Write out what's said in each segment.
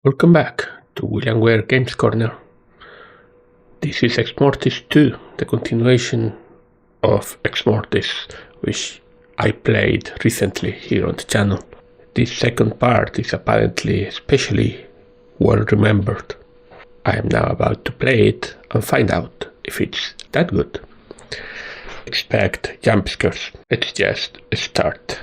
Welcome back to William Ware Games Corner. This is exmortis 2, the continuation of exmortis, which I played recently here on the channel. This second part is apparently especially well remembered. I am now about to play it and find out if it's that good. Expect jump scares. Let's just start.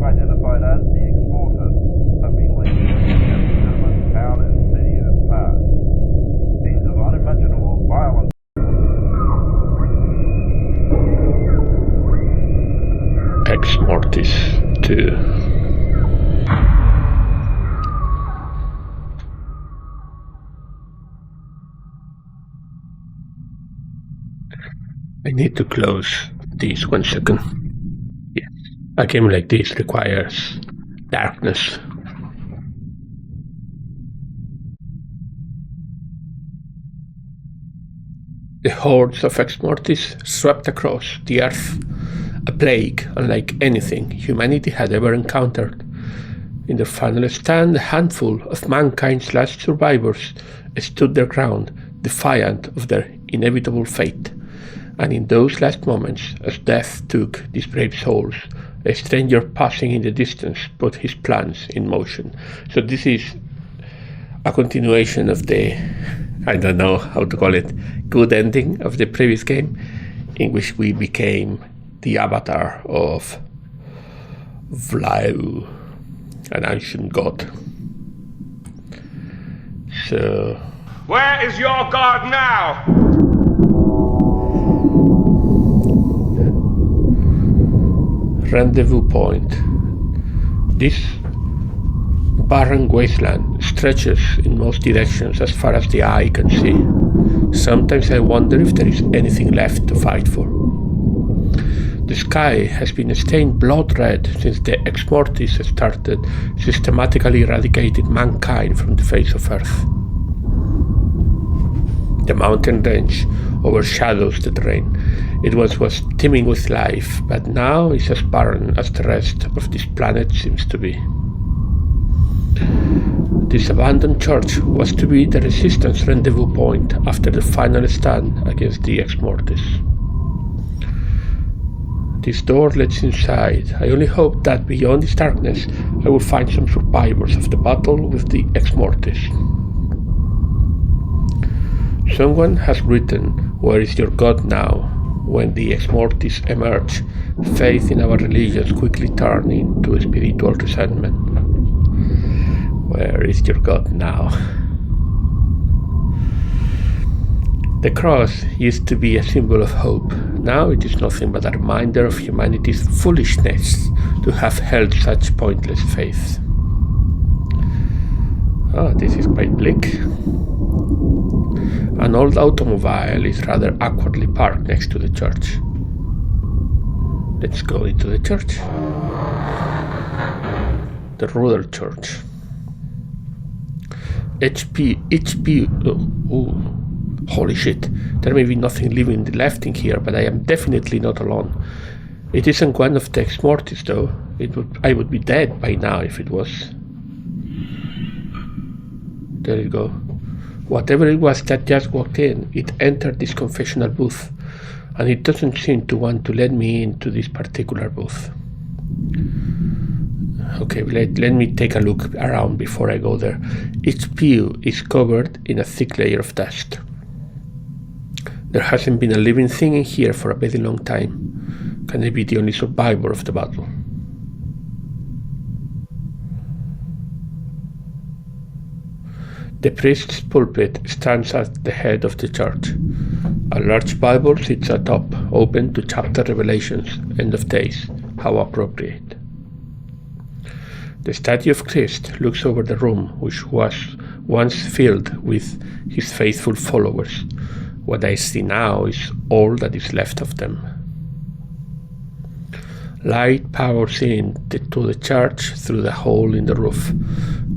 Identified as the exmortis have been linked to every settlement, town, and city in its past. Scenes of unimaginable violence. Exmortis 2. I need to close this 1 second. Yes. A game like this requires darkness. The hordes of exmortis swept across the earth, a plague unlike anything humanity had ever encountered. In their final stand, a handful of mankind's last survivors stood their ground, defiant of their inevitable fate. And in those last moments, as death took these brave souls, a stranger passing in the distance put his plans in motion. So this is a continuation of the, I don't know how to call it, good ending of the previous game, in which we became the avatar of Vlau, an ancient god. So... Where is your god now? Rendezvous point. This barren wasteland stretches in most directions as far as the eye can see. Sometimes I wonder if there is anything left to fight for. The sky has been stained blood red since the exmortis started systematically eradicating mankind from the face of Earth. The mountain range overshadows the terrain. It once was teeming with life, but now is as barren as the rest of this planet seems to be. This abandoned church was to be the resistance rendezvous point after the final stand against the exmortis. This door leads inside. I only hope that beyond this darkness I will find some survivors of the battle with the exmortis. Someone has written, "Where is your God now?" When the exmortis emerge, faith in our religions quickly turn into spiritual resentment. Where is your God now? The cross used to be a symbol of hope. Now it is nothing but a reminder of humanity's foolishness to have held such pointless faith. Oh, this is quite bleak. An old automobile is rather awkwardly parked next to the church. Let's go into the church. The rural church. Holy shit. There may be nothing living left in here, but I am definitely not alone. It isn't one of the exmortis though. I would be dead by now if it was. There you go. Whatever it was that just walked in, it entered this confessional booth, and it doesn't seem to want to let me into this particular booth. Okay, let me take a look around before I go there. Each pew is covered in a thick layer of dust. There hasn't been a living thing in here for a very long time. Can I be the only survivor of the battle? The priest's pulpit stands at the head of the church. A large Bible sits atop, open to chapter revelations, end of days. How appropriate. The statue of Christ looks over the room, which was once filled with his faithful followers. What I see now is all that is left of them. Light pours in to the church through the hole in the roof.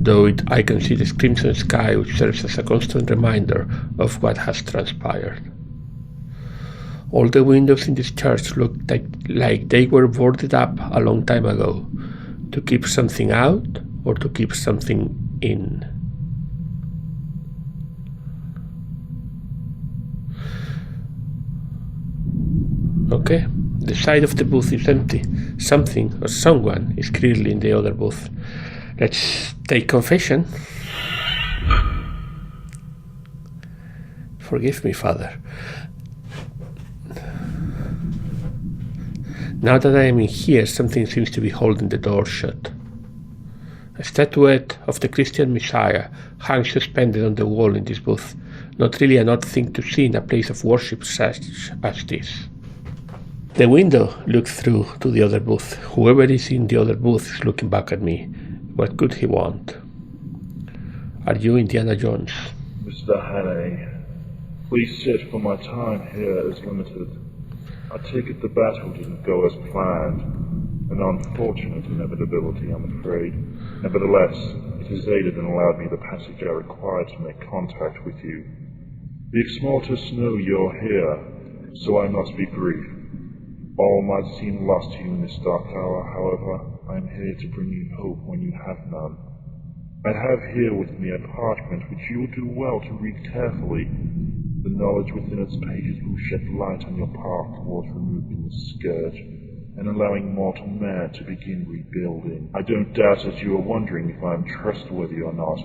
I can see the crimson sky, which serves as a constant reminder of what has transpired. All the windows in this church look like they were boarded up a long time ago, to keep something out or to keep something in. Okay, the side of the booth is empty. Something or someone is clearly in the other booth. Let's take confession. Forgive me, Father. Now that I am in here, something seems to be holding the door shut. A statuette of the Christian Messiah hangs suspended on the wall in this booth. Not really an odd thing to see in a place of worship such as this. The window looks through to the other booth. Whoever is in the other booth is looking back at me. What could he want? Are you Indiana Jones? Mr. Hannay, please sit, for my time here is limited. I take it the battle didn't go as planned. An unfortunate inevitability, I'm afraid. Nevertheless, it has aided and allowed me the passage I required to make contact with you. The exmortis know you're here, so I must be brief. All might seem lost to you in this dark hour, however, I am here to bring you hope when you have none. I have here with me a parchment which you will do well to read carefully. The knowledge within its pages will shed light on your path towards removing the scourge and allowing mortal man to begin rebuilding. I don't doubt that you are wondering if I am trustworthy or not.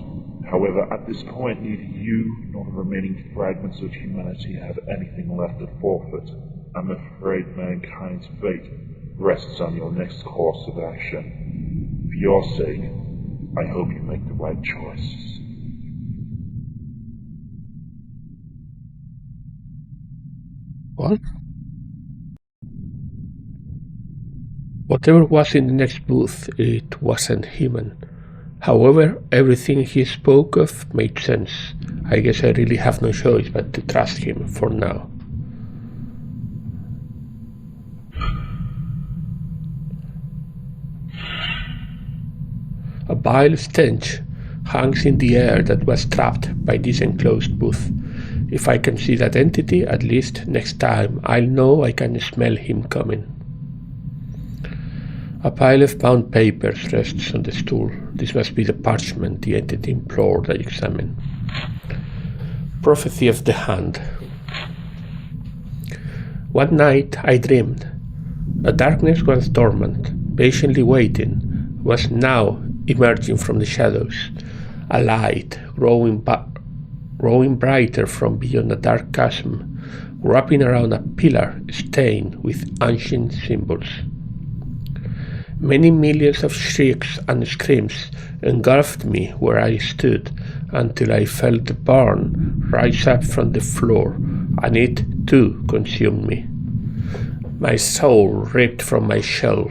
However, at this point, neither you nor the remaining fragments of humanity have anything left to forfeit. I'm afraid mankind's fate rests on your next course of action. For your sake, I hope you make the right choice. What? Whatever was in the next booth, it wasn't human. However, everything he spoke of made sense. I guess I really have no choice but to trust him for now. A vile stench hangs in the air that was trapped by this enclosed booth. If I can see that entity, at least next time I'll know I can smell him coming. A pile of bound papers rests on the stool. This must be the parchment the entity implored I examine. Prophecy of the Hand. One night I dreamed. A darkness once dormant, patiently waiting, was now emerging from the shadows. A light, growing brighter from beyond a dark chasm, wrapping around a pillar stained with ancient symbols. Many millions of shrieks and screams engulfed me where I stood until I felt the burn rise up from the floor, and it too consumed me. My soul, ripped from my shell,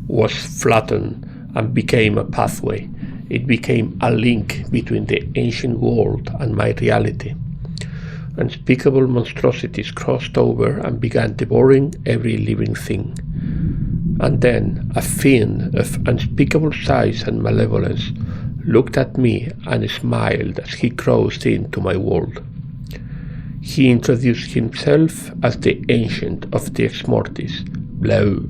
was flattened and became a pathway. It became a link between the ancient world and my reality. Unspeakable monstrosities crossed over and began devouring every living thing. And then a fiend of unspeakable size and malevolence looked at me and smiled as he crossed into my world. He introduced himself as the Ancient of the Exmortis, Blau.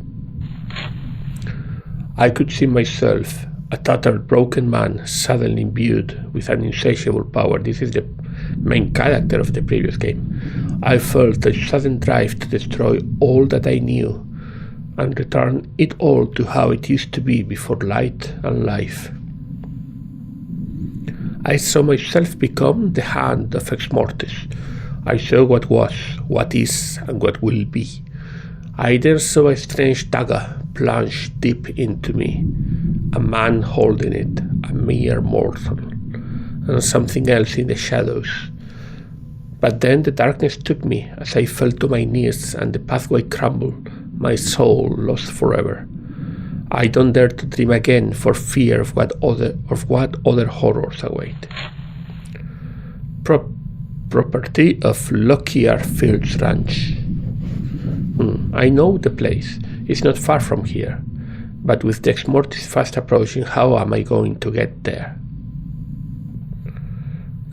I could see myself, a tattered, broken man, suddenly imbued with an insatiable power. This is the main character of the previous game. I felt a sudden drive to destroy all that I knew and return it all to how it used to be before light and life. I saw myself become the Hand of Exmortis. I saw what was, what is, and what will be. I then saw a strange dagger plunge deep into me, a man holding it, a mere mortal, and something else in the shadows. But then the darkness took me as I fell to my knees and the pathway crumbled, my soul lost forever. I don't dare to dream again for fear of what other horrors await. Property of Lockyer Fields Ranch. I know the place. It's not far from here. But with the exmortis fast approaching, how am I going to get there?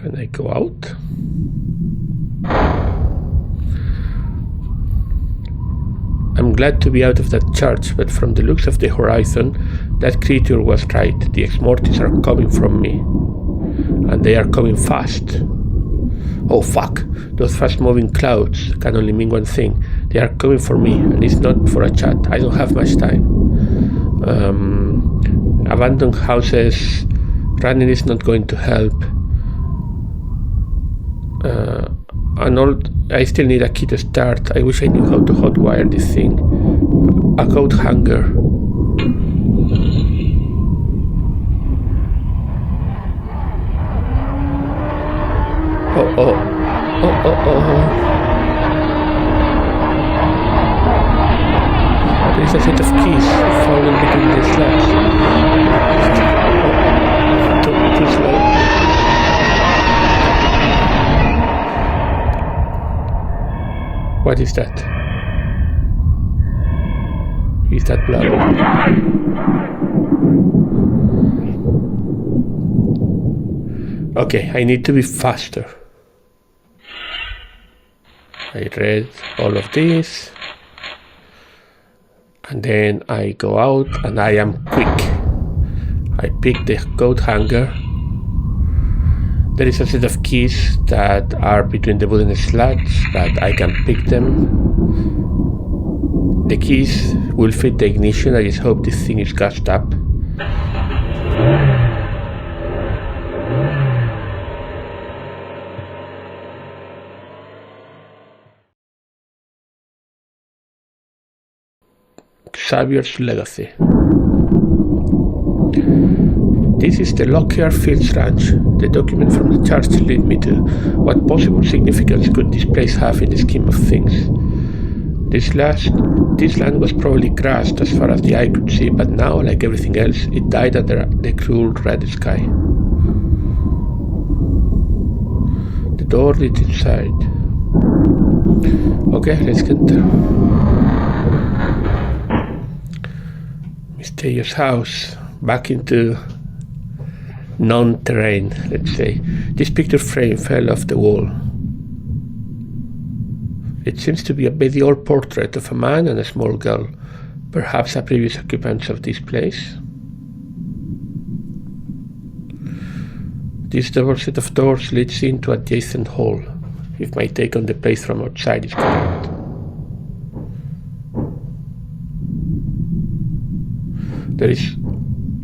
Can I go out? I'm glad to be out of that church, but from the looks of the horizon, that creature was right. The exmortis are coming from me. And they are coming fast. Oh fuck, those fast-moving clouds can only mean one thing. They are coming for me, and it's not for a chat. I don't have much time. Abandoned houses, running is not going to help. I still need a key to start. I wish I knew how to hotwire this thing. A coat hanger. Oh. There is a set of keys falling between the slabs. Too slow. What is that? Is that blood? Okay, I need to be faster. I read all of this. And then I go out and I am quick. I pick the coat hanger. There is a set of keys that are between the wooden slats, but I can pick them. The keys will fit the ignition. I just hope this thing is gassed up. Xavier's legacy. This is the Lockyer Fields Ranch. The document from the church lead me to what possible significance could this place have in the scheme of things. This land was probably grassed as far as the eye could see, but now, like everything else, it died under the cruel red sky. The door leads inside. Okay, let's enter. Mysterious house. Back into non-terrain, let's say. This picture frame fell off the wall. It seems to be a very old portrait of a man and a small girl, perhaps a previous occupants of this place. This double set of doors leads into adjacent hall, if my take on the place from outside is correct. There is...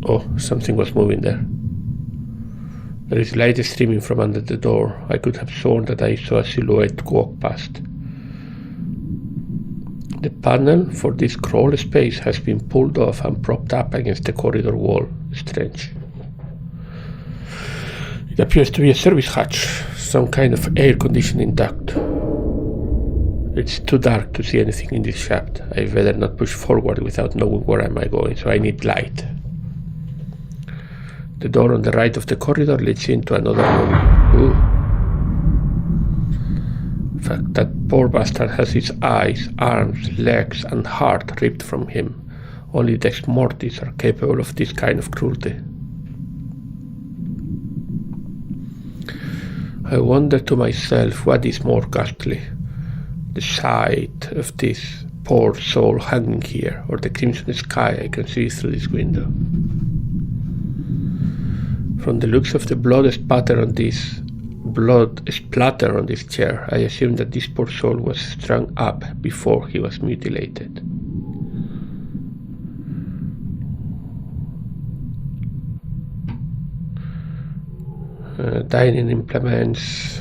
oh, something was moving there. There is light streaming from under the door. I could have sworn that I saw a silhouette walk past. The panel for this crawl space has been pulled off and propped up against the corridor wall. Strange. It appears to be a service hatch, some kind of air conditioning duct. It's too dark to see anything in this shaft. I'd better not push forward without knowing where am I going, so I need light. The door on the right of the corridor leads into another room. Ooh. In fact, that poor bastard has his eyes, arms, legs, and heart ripped from him. Only the exmortis are capable of this kind of cruelty. I wonder to myself what is more ghastly, the sight of this poor soul hanging here, or the crimson sky I can see through this window. From the looks of the blood splatter on this chair, I assume that this poor soul was strung up before he was mutilated. Dining implements,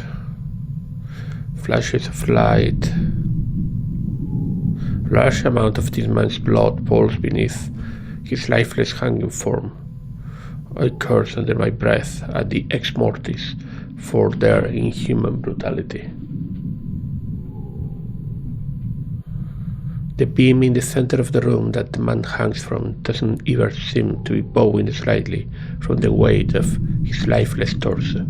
flashes of light. Large amount of this man's blood pools beneath his lifeless hanging form. I curse under my breath at the exmortis for their inhuman brutality. The beam in the center of the room that the man hangs from doesn't even seem to be bowing slightly from the weight of his lifeless torso.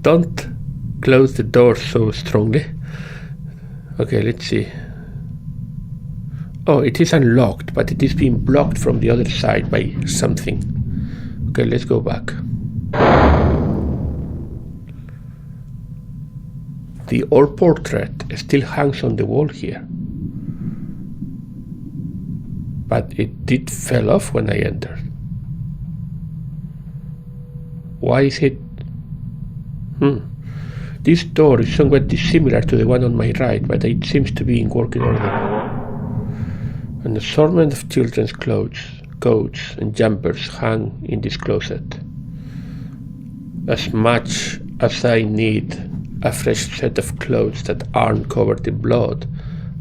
Don't close the door so strongly. Okay, let's see. Oh, it is unlocked, but it is being blocked from the other side by something. Okay, let's go back. The old portrait still hangs on the wall here. But it did fell off when I entered. Why is it? This door is somewhat dissimilar to the one on my right, but it seems to be in working order. An assortment of children's clothes, coats and jumpers hang in this closet. As much as I need a fresh set of clothes that aren't covered in blood,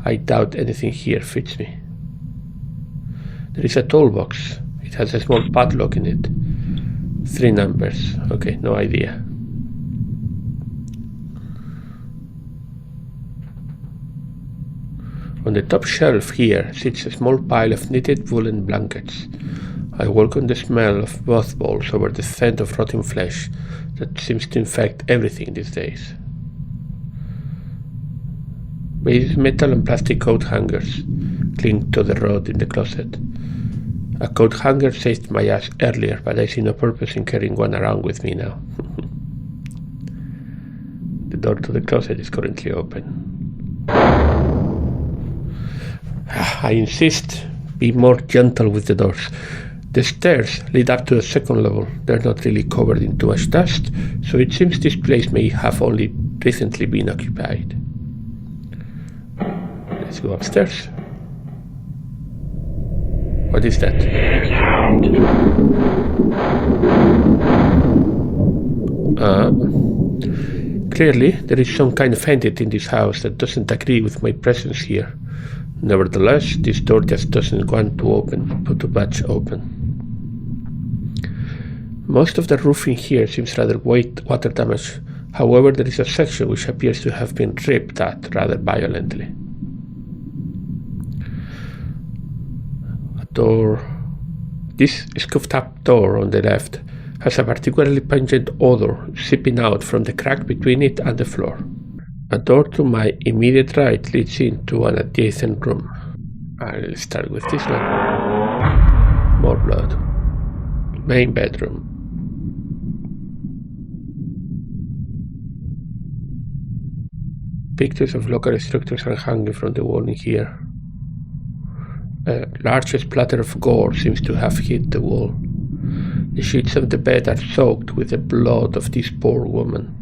I doubt anything here fits me. There is a toolbox. It has a small padlock in it. 3 numbers. Okay, no idea. On the top shelf here sits a small pile of knitted woolen blankets. I welcome the smell of mothballs over the scent of rotting flesh that seems to infect everything these days. Various metal and plastic coat hangers cling to the rod in the closet. A coat hanger saved my ass earlier, but I see no purpose in carrying one around with me now. The door to the closet is currently open. I insist, be more gentle with the doors. The stairs lead up to the second level. They're not really covered in too much dust, so it seems this place may have only recently been occupied. Let's go upstairs. What is that? Clearly, there is some kind of entity in this house that doesn't agree with my presence here. Nevertheless, this door just doesn't want to budge open. Most of the roofing here seems rather water damaged. However, there is a section which appears to have been ripped at rather violently. A door. This scuffed up door on the left has a particularly pungent odor seeping out from the crack between it and the floor. A door to my immediate right leads into an adjacent room. I'll start with this one. More blood. Main bedroom. Pictures of local structures are hanging from the wall in here. A large splatter of gore seems to have hit the wall. The sheets of the bed are soaked with the blood of this poor woman.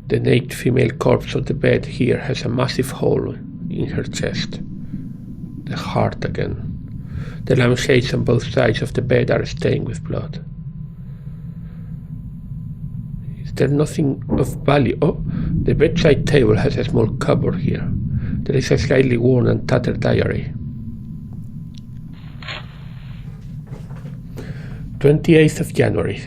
The naked female corpse of the bed here has a massive hole in her chest. The heart again. The lampshades on both sides of the bed are stained with blood. Is there nothing of value? Oh, the bedside table has a small cupboard here. There is a slightly worn and tattered diary. 28th of January.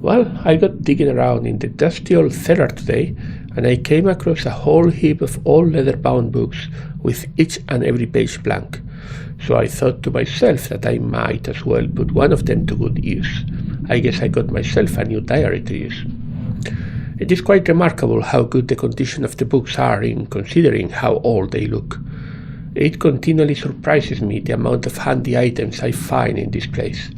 Well, I got digging around in the dusty old cellar today, and I came across a whole heap of old leather-bound books with each and every page blank. So I thought to myself that I might as well put one of them to good use. I guess I got myself a new diary to use. It is quite remarkable how good the condition of the books are in considering how old they look. It continually surprises me the amount of handy items I find in this place.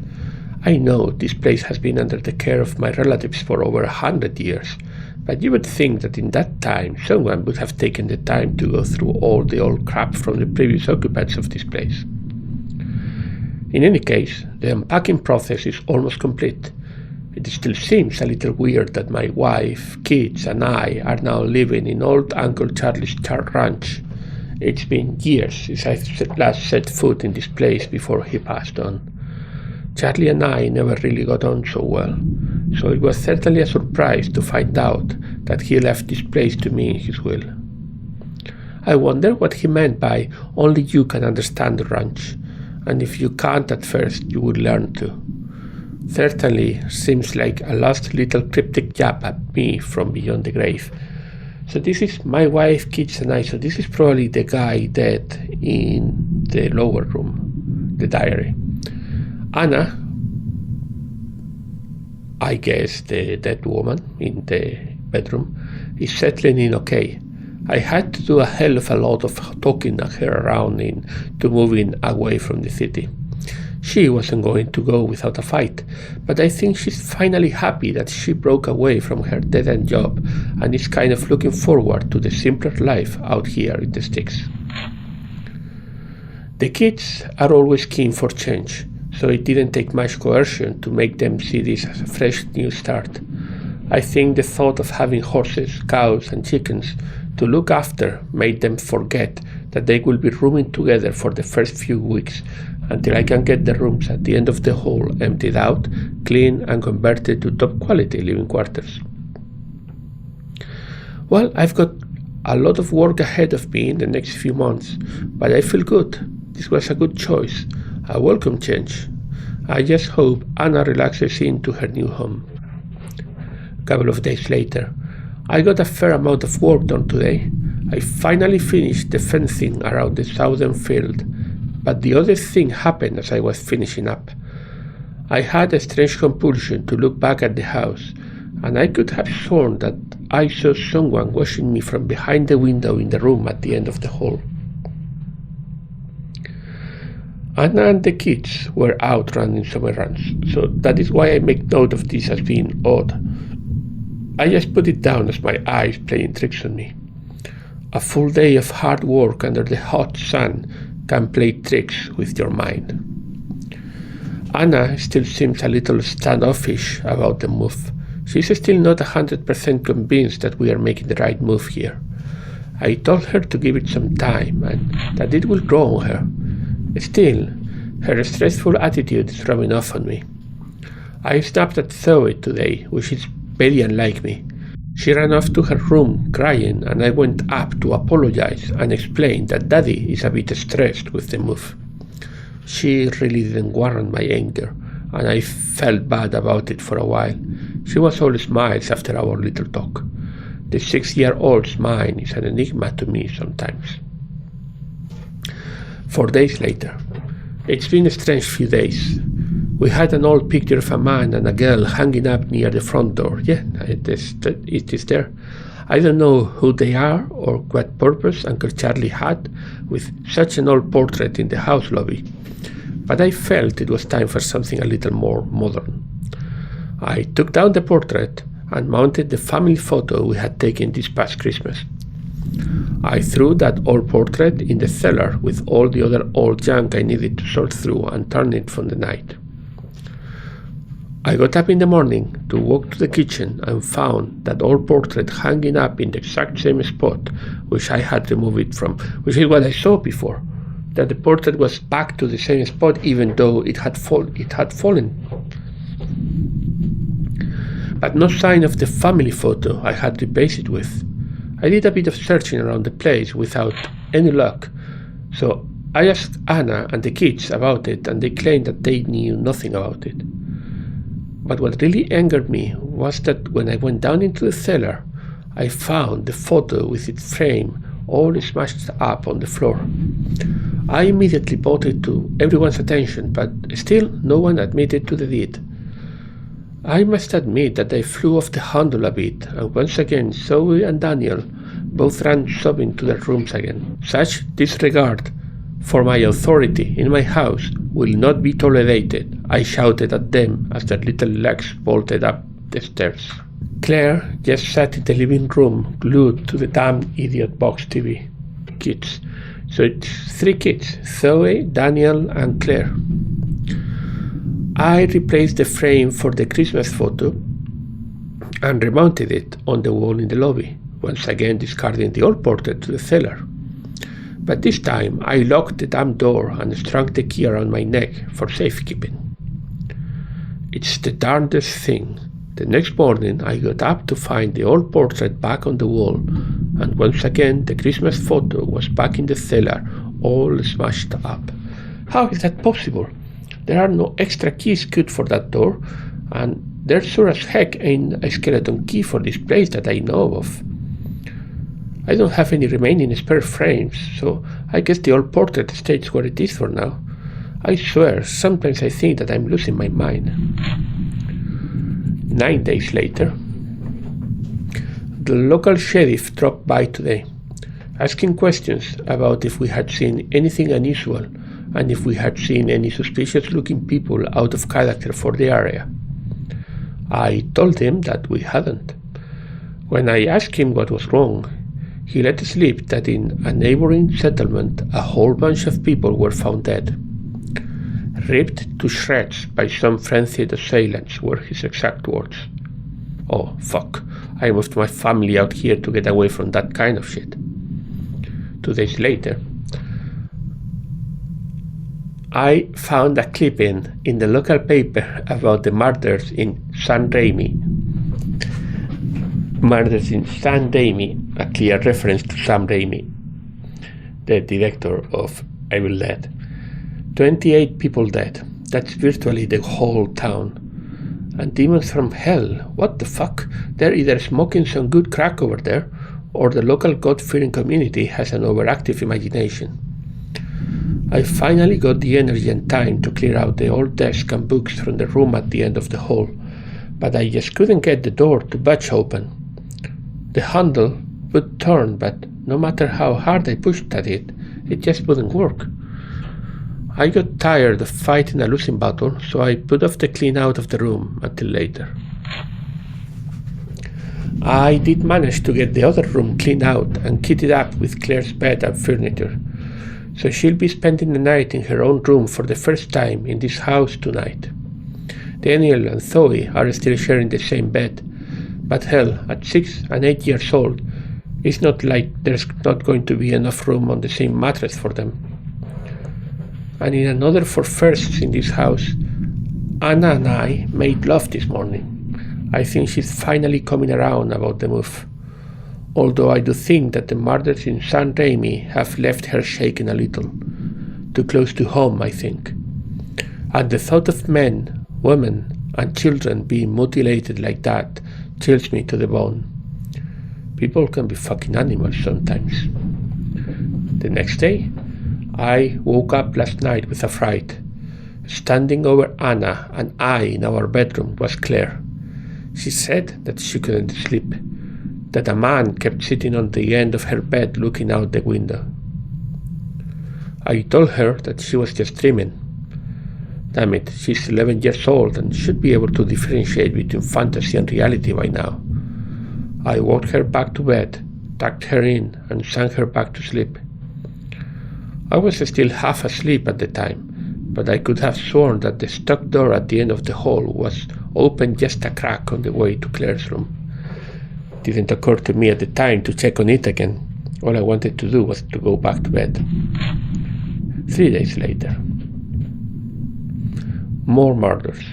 I know this place has been under the care of my relatives for over 100 years, but you would think that in that time someone would have taken the time to go through all the old crap from the previous occupants of this place. In any case, the unpacking process is almost complete. It still seems a little weird that my wife, kids, and I are now living in old Uncle Charlie's ranch. It's been years since I last set foot in this place before he passed on. Charlie and I never really got on so well, so it was certainly a surprise to find out that he left this place to me in his will. I wonder what he meant by only you can understand the ranch, and if you can't at first, you would learn to. Certainly seems like a last little cryptic jab at me from beyond the grave. So this is my wife, kids, and I. So this is probably the guy dead in the lower room, the diary. Anna, I guess the dead woman in the bedroom, is settling in okay. I had to do a hell of a lot of talking her around into moving away from the city. She wasn't going to go without a fight, but I think she's finally happy that she broke away from her dead-end job and is kind of looking forward to the simpler life out here in the sticks. The kids are always keen for change, so it didn't take much coercion to make them see this as a fresh new start. I think the thought of having horses, cows, and chickens to look after made them forget that they will be rooming together for the first few weeks until I can get the rooms at the end of the hall emptied out, cleaned, and converted to top-quality living quarters. Well, I've got a lot of work ahead of me in the next few months, but I feel good. This was a good choice, a welcome change. I just hope Anna relaxes into her new home. A couple of days later, I got a fair amount of work done today. I finally finished the fencing around the southern field, but the other thing happened as I was finishing up. I had a strange compulsion to look back at the house, and I could have sworn that I saw someone watching me from behind the window in the room at the end of the hall. Anna and the kids were out running some errands, so that is why I make note of this as being odd. I just put it down as my eyes playing tricks on me. A full day of hard work under the hot sun can play tricks with your mind. Anna still seems a little standoffish about the move. She's still not 100% convinced that we are making the right move here. I told her to give it some time and that it will grow on her. Still, her stressful attitude is rubbing off on me. I snapped at Zoe today, which is very unlike me. She ran off to her room crying, and I went up to apologize and explain that Daddy is a bit stressed with the move. She really didn't warrant my anger, and I felt bad about it for a while. She was all smiles after our little talk. The 6-year-old's mind is an enigma to me sometimes. 4 days later. It's been a strange few days. We had an old picture of a man and a girl hanging up near the front door. Yeah, it is there. I don't know who they are or what purpose Uncle Charlie had with such an old portrait in the house lobby, but I felt it was time for something a little more modern. I took down the portrait and mounted the family photo we had taken this past Christmas. I threw that old portrait in the cellar with all the other old junk I needed to sort through and turn it for the night. I got up in the morning to walk to the kitchen and found that old portrait hanging up in the exact same spot which I had removed it from, which is what I saw before, that the portrait was back to the same spot even though it had fallen. But no sign of the family photo I had replaced it with. I did a bit of searching around the place without any luck, so I asked Anna and the kids about it, and they claimed that they knew nothing about it. But what really angered me was that when I went down into the cellar, I found the photo with its frame all smashed up on the floor. I immediately brought it to everyone's attention, but still no one admitted to the deed. I must admit that I flew off the handle a bit, and once again Zoe and Daniel both ran sobbing to their rooms again. Such disregard for my authority in my house will not be tolerated, I shouted at them as their little legs bolted up the stairs. Claire just sat in the living room, glued to the damn idiot box TV. Kids. So it's 3 kids, Zoe, Daniel, and Claire. I replaced the frame for the Christmas photo and remounted it on the wall in the lobby, once again discarding the old portrait to the cellar. But this time I locked the damn door and strung the key around my neck for safekeeping. It's the darndest thing. The next morning I got up to find the old portrait back on the wall, and once again the Christmas photo was back in the cellar, all smashed up. How is that possible? There are no extra keys good for that door, and there sure as heck ain't a skeleton key for this place that I know of. I don't have any remaining spare frames, so I guess the old portrait stays where it is for now. I swear, sometimes I think that I'm losing my mind. 9 days later, the local sheriff dropped by today. asking questions about if we had seen anything unusual and if we had seen any suspicious-looking people out of character for the area. I told him that we hadn't. When I asked him what was wrong, he let slip that in a neighboring settlement a whole bunch of people were found dead. Ripped to shreds by some frenzied assailants were his exact words. Oh, fuck. I moved my family out here to get away from that kind of shit. 2 days later, I found a clipping in the local paper about the murders in San Raimi. Murders in San Raimi, a clear reference to Sam Raimi, the director of Evil Dead. 28 people dead. That's virtually the whole town. And demons from hell. What the fuck? They're either smoking some good crack over there, or the local God-fearing community has an overactive imagination. I finally got the energy and time to clear out the old desk and books from the room at the end of the hall, but I just couldn't get the door to budge open. The handle would turn, but no matter how hard I pushed at it, it just wouldn't work. I got tired of fighting a losing battle, so I put off the clean out of the room until later. I did manage to get the other room cleaned out and kitted up with Claire's bed and furniture, so she'll be spending the night in her own room for the first time in this house tonight. Daniel and Zoe are still sharing the same bed, but hell, at 6 and 8 years old, it's not like there's not going to be enough room on the same mattress for them. And in another for firsts in this house, Anna and I made love this morning. I think she's finally coming around about the move. Although I do think that the murders in San Raimi have left her shaking a little. Too close to home, I think. And the thought of men, women, and children being mutilated like that chills me to the bone. People can be fucking animals sometimes. The next day, I woke up last night with a fright. Standing over Anna and I in our bedroom was Claire. She said that she couldn't sleep, that a man kept sitting on the end of her bed looking out the window. I told her that she was just dreaming. Damn it, she's 11 years old and should be able to differentiate between fantasy and reality by now. I walked her back to bed, tucked her in, and sang her back to sleep. I was still half asleep at the time, but I could have sworn that the stuck door at the end of the hall was open just a crack on the way to Claire's room. It didn't occur to me at the time to check on it again. All I wanted to do was to go back to bed. 3 days later. More murders.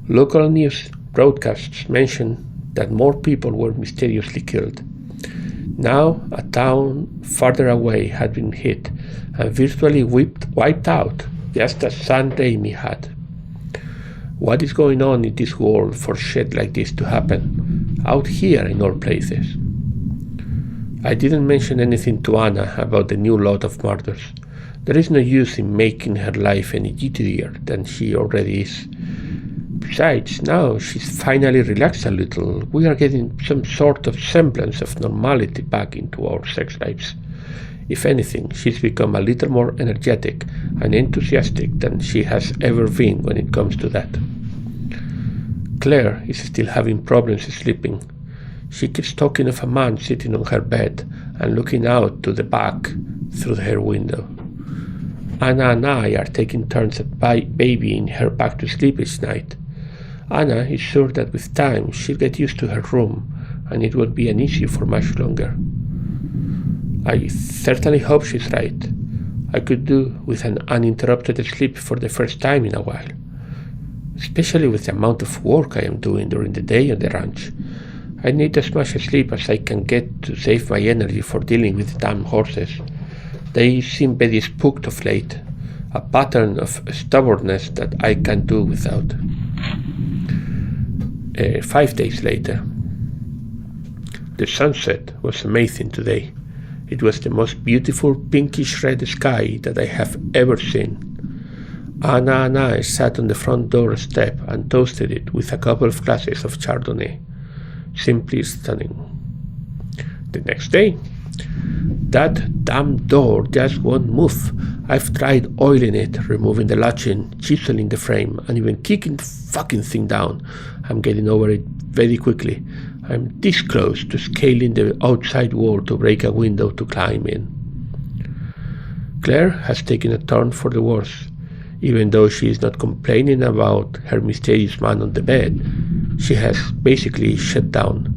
Local news broadcasts mentioned that more people were mysteriously killed. Now a town farther away had been hit and virtually wiped out, just as San Raimi had. What is going on in this world for shit like this to happen, out here in all places? I didn't mention anything to Anna about the new lot of murders. There is no use in making her life any jitterier than she already is. Besides, now she's finally relaxed a little. We are getting some sort of semblance of normality back into our sex lives. If anything, she's become a little more energetic and enthusiastic than she has ever been when it comes to that. Claire is still having problems sleeping. She keeps talking of a man sitting on her bed and looking out to the back through her window. Anna and I are taking turns at babying her back to sleep each night. Anna is sure that with time she'll get used to her room and it won't be an issue for much longer. I certainly hope she's right. I could do with an uninterrupted sleep for the first time in a while, especially with the amount of work I am doing during the day on the ranch. I need as much sleep as I can get to save my energy for dealing with the damn horses. They seem very spooked of late, a pattern of stubbornness that I can't do without. 5 days later. The sunset was amazing today. It was the most beautiful pinkish red sky that I have ever seen. Anna and I sat on the front door step and toasted it with a couple of glasses of Chardonnay. Simply stunning. The next day, That damn door just won't move. I've tried oiling it, removing the latching, chiseling the frame, and even kicking the fucking thing down. I'm getting over it very quickly. I'm this close to scaling the outside wall to break a window to climb in. Claire has taken a turn for the worse. Even though she is not complaining about her mysterious man on the bed, she has basically shut down.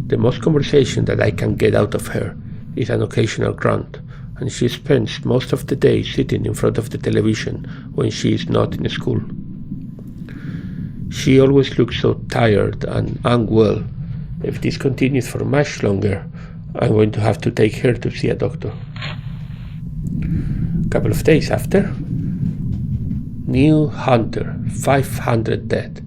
The most conversation that I can get out of her is an occasional grunt, and she spends most of the day sitting in front of the television when she is not in school. She always looks so tired and unwell. If this continues for much longer, I'm going to have to take her to see a doctor. A couple of days after, new hunter, 500 dead.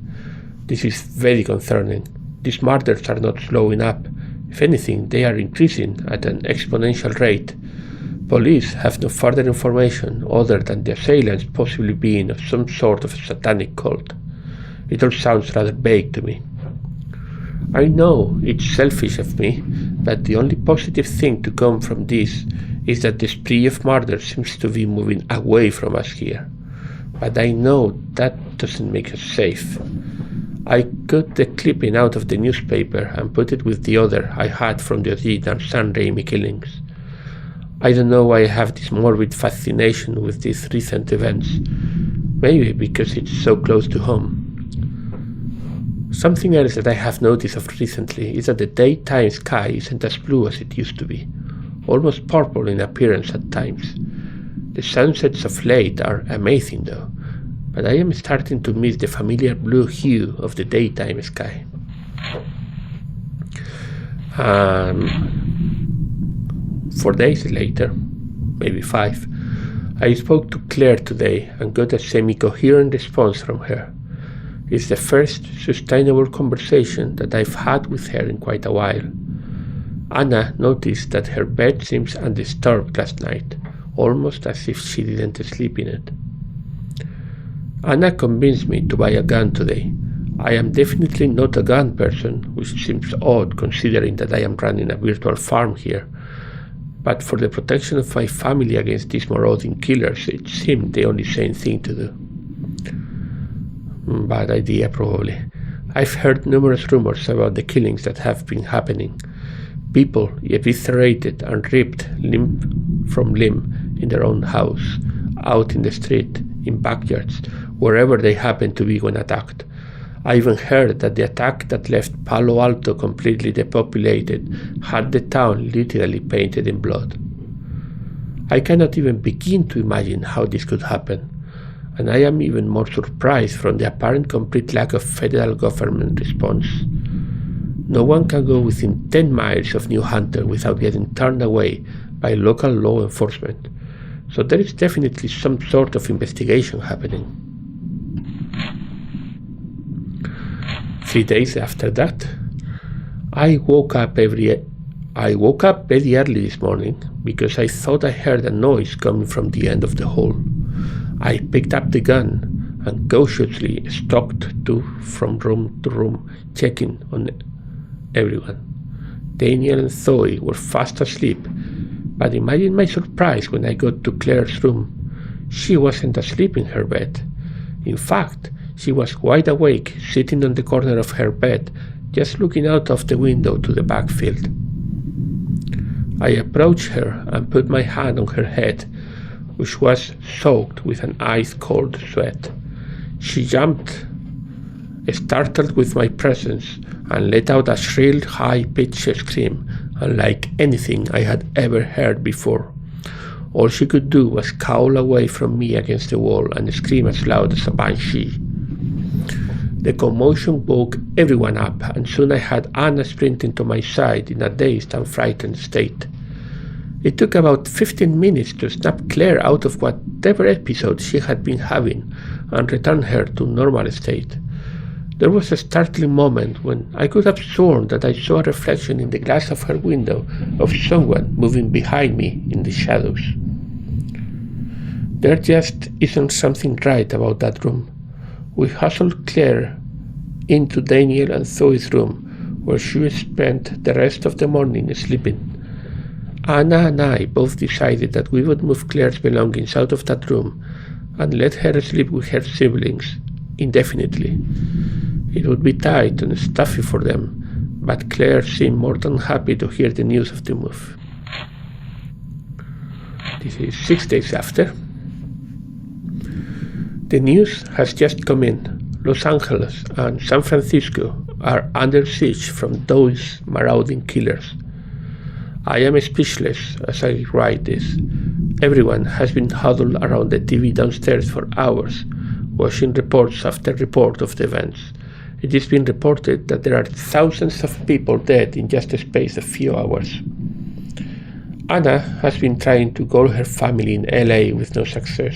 This is very concerning. These murders are not slowing up. If anything, they are increasing at an exponential rate. Police have no further information other than the assailants possibly being of some sort of a satanic cult. It all sounds rather vague to me. I know it's selfish of me, but the only positive thing to come from this is that the spree of murder seems to be moving away from us here. But I know that doesn't make us safe. I cut the clipping out of the newspaper and put it with the other I had from the original Sam Raimi killings. I don't know why I have this morbid fascination with these recent events. Maybe because it's so close to home. Something else that I have noticed of recently is that the daytime sky isn't as blue as it used to be, almost purple in appearance at times. The sunsets of late are amazing though, but I am starting to miss the familiar blue hue of the daytime sky. 4 days later, maybe 5, I spoke to Claire today and got a semi-coherent response from her. It's the first sustainable conversation that I've had with her in quite a while. Anna noticed that her bed seems undisturbed last night, almost as if she didn't sleep in it. Anna convinced me to buy a gun today. I am definitely not a gun person, which seems odd considering that I am running a virtual farm here. But for the protection of my family against these marauding killers, it seemed the only sane thing to do. Bad idea, probably. I've heard numerous rumors about the killings that have been happening. People eviscerated and ripped limb from limb in their own house, out in the street, in backyards, wherever they happened to be when attacked. I even heard that the attack that left Palo Alto completely depopulated had the town literally painted in blood. I cannot even begin to imagine how this could happen, and I am even more surprised from the apparent complete lack of federal government response. No one can go within 10 miles of New Hunter without getting turned away by local law enforcement, so there is definitely some sort of investigation happening. 3 days after that, I woke up very early this morning because I thought I heard a noise coming from the end of the hall. I picked up the gun and cautiously stalked from room to room, checking on everyone. Daniel and Zoe were fast asleep, but imagine my surprise when I got to Claire's room. She wasn't asleep in her bed. In fact, she was wide awake, sitting on the corner of her bed, just looking out of the window to the backfield. I approached her and put my hand on her head, which was soaked with an ice-cold sweat. She jumped, startled with my presence, and let out a shrill, high-pitched scream, unlike anything I had ever heard before. All she could do was cower away from me against the wall and scream as loud as a banshee. The commotion woke everyone up, and soon I had Anna sprinting to my side in a dazed and frightened state. It took about 15 minutes to snap Claire out of whatever episode she had been having and return her to normal state. There was a startling moment when I could have sworn that I saw a reflection in the glass of her window of someone moving behind me in the shadows. There just isn't something right about that room. We hustled Claire into Daniel and Zoe's room, where she spent the rest of the morning sleeping. Anna and I both decided that we would move Claire's belongings out of that room and let her sleep with her siblings indefinitely. It would be tight and stuffy for them, but Claire seemed more than happy to hear the news of the move. This is 6 days after. The news has just come in. Los Angeles and San Francisco are under siege from those marauding killers. I am speechless as I write this. Everyone has been huddled around the TV downstairs for hours, watching reports after report of the events. It has been reported that there are thousands of people dead in just a space of few hours. Anna has been trying to call her family in LA with no success.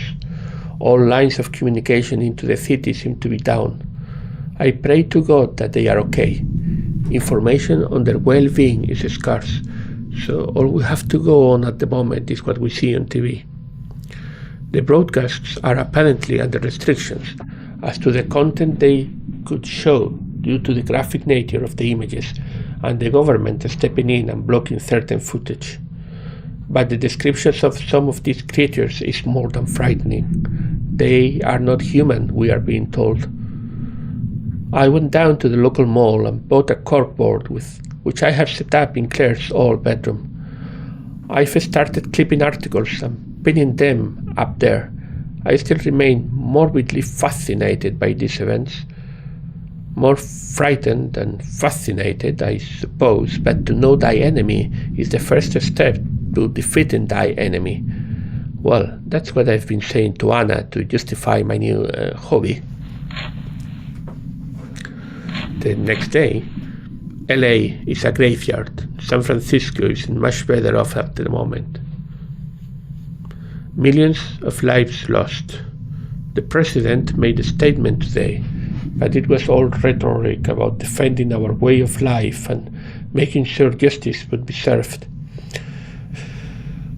All lines of communication into the city seem to be down. I pray to God that they are okay. Information on their well-being is scarce, so all we have to go on at the moment is what we see on TV. The broadcasts are apparently under restrictions as to the content they could show due to the graphic nature of the images and the government stepping in and blocking certain footage. But the descriptions of some of these creatures is more than frightening. They are not human, we are being told. I went down to the local mall and bought a corkboard which I have set up in Claire's old bedroom. I've started clipping articles and pinning them up there. I still remain morbidly fascinated by these events. More frightened than fascinated, I suppose, but to know thy enemy is the first step to defeating thy enemy. Well, that's what I've been saying to Anna to justify my new hobby. The next day, LA is a graveyard. San Francisco is much better off at the moment. Millions of lives lost. The president made a statement today, but it was all rhetoric about defending our way of life and making sure justice would be served.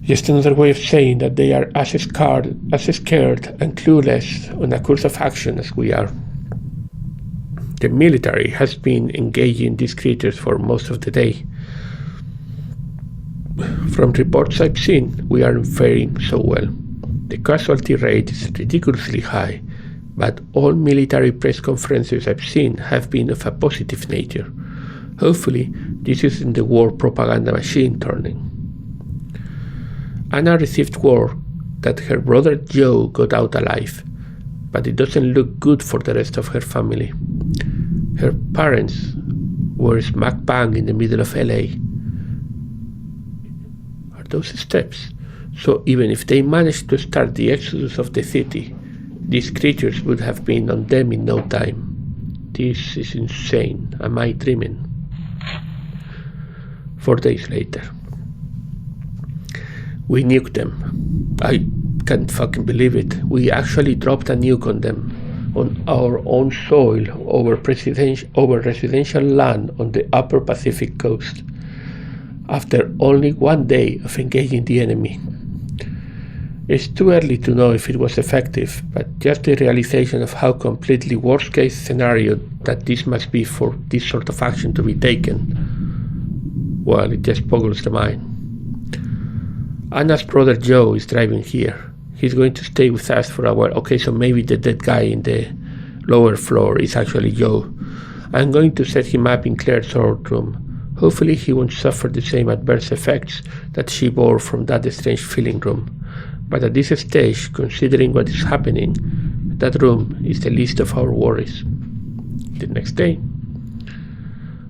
Just another way of saying that they are as scared and clueless on a course of action as we are. The military has been engaging these creatures for most of the day. From reports I've seen, we aren't faring so well. The casualty rate is ridiculously high, but all military press conferences I've seen have been of a positive nature. Hopefully, this isn't the war propaganda machine turning. Anna received word that her brother Joe got out alive, but it doesn't look good for the rest of her family. Her parents were smack bang in the middle of LA. Are those steps? So even if they managed to start the exodus of the city, these creatures would have been on them in no time. This is insane. Am I dreaming? 4 days later. We nuked them. I can't fucking believe it. We actually dropped a nuke on them, on our own soil, over residential land on the upper Pacific coast, after only 1 day of engaging the enemy. It's too early to know if it was effective, but just the realization of how completely worst-case scenario that this must be for this sort of action to be taken, well, it just boggles the mind. Anna's brother Joe is driving here. He's going to stay with us for a while. Okay, so maybe the dead guy in the lower floor is actually Joe. I'm going to set him up in Claire's old room. Hopefully he won't suffer the same adverse effects that she bore from that strange filling room. But at this stage, considering what is happening, that room is the least of our worries. The next day,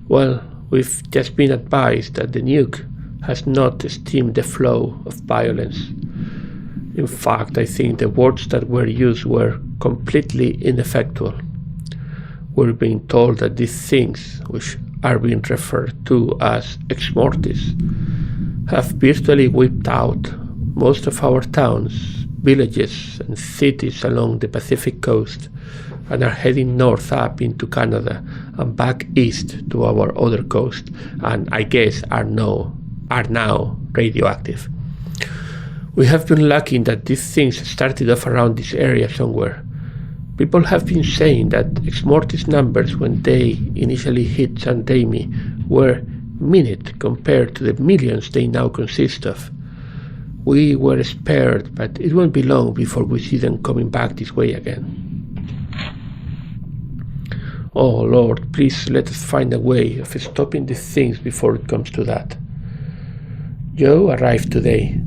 well, we've just been advised that the nuke has not stemmed the flow of violence. In fact, I think the words that were used were completely ineffectual. We're being told that these things, which are being referred to as exmortis, have virtually wiped out most of our towns, villages, and cities along the Pacific coast, and are heading north up into Canada and back east to our other coast, and I guess are now radioactive. We have been lucky that these things started off around this area somewhere. People have been saying that exmortis numbers when they initially hit San Raimi were minute compared to the millions they now consist of. We were spared, but it won't be long before we see them coming back this way again. Oh Lord, please let us find a way of stopping these things before it comes to that. Joe arrived today.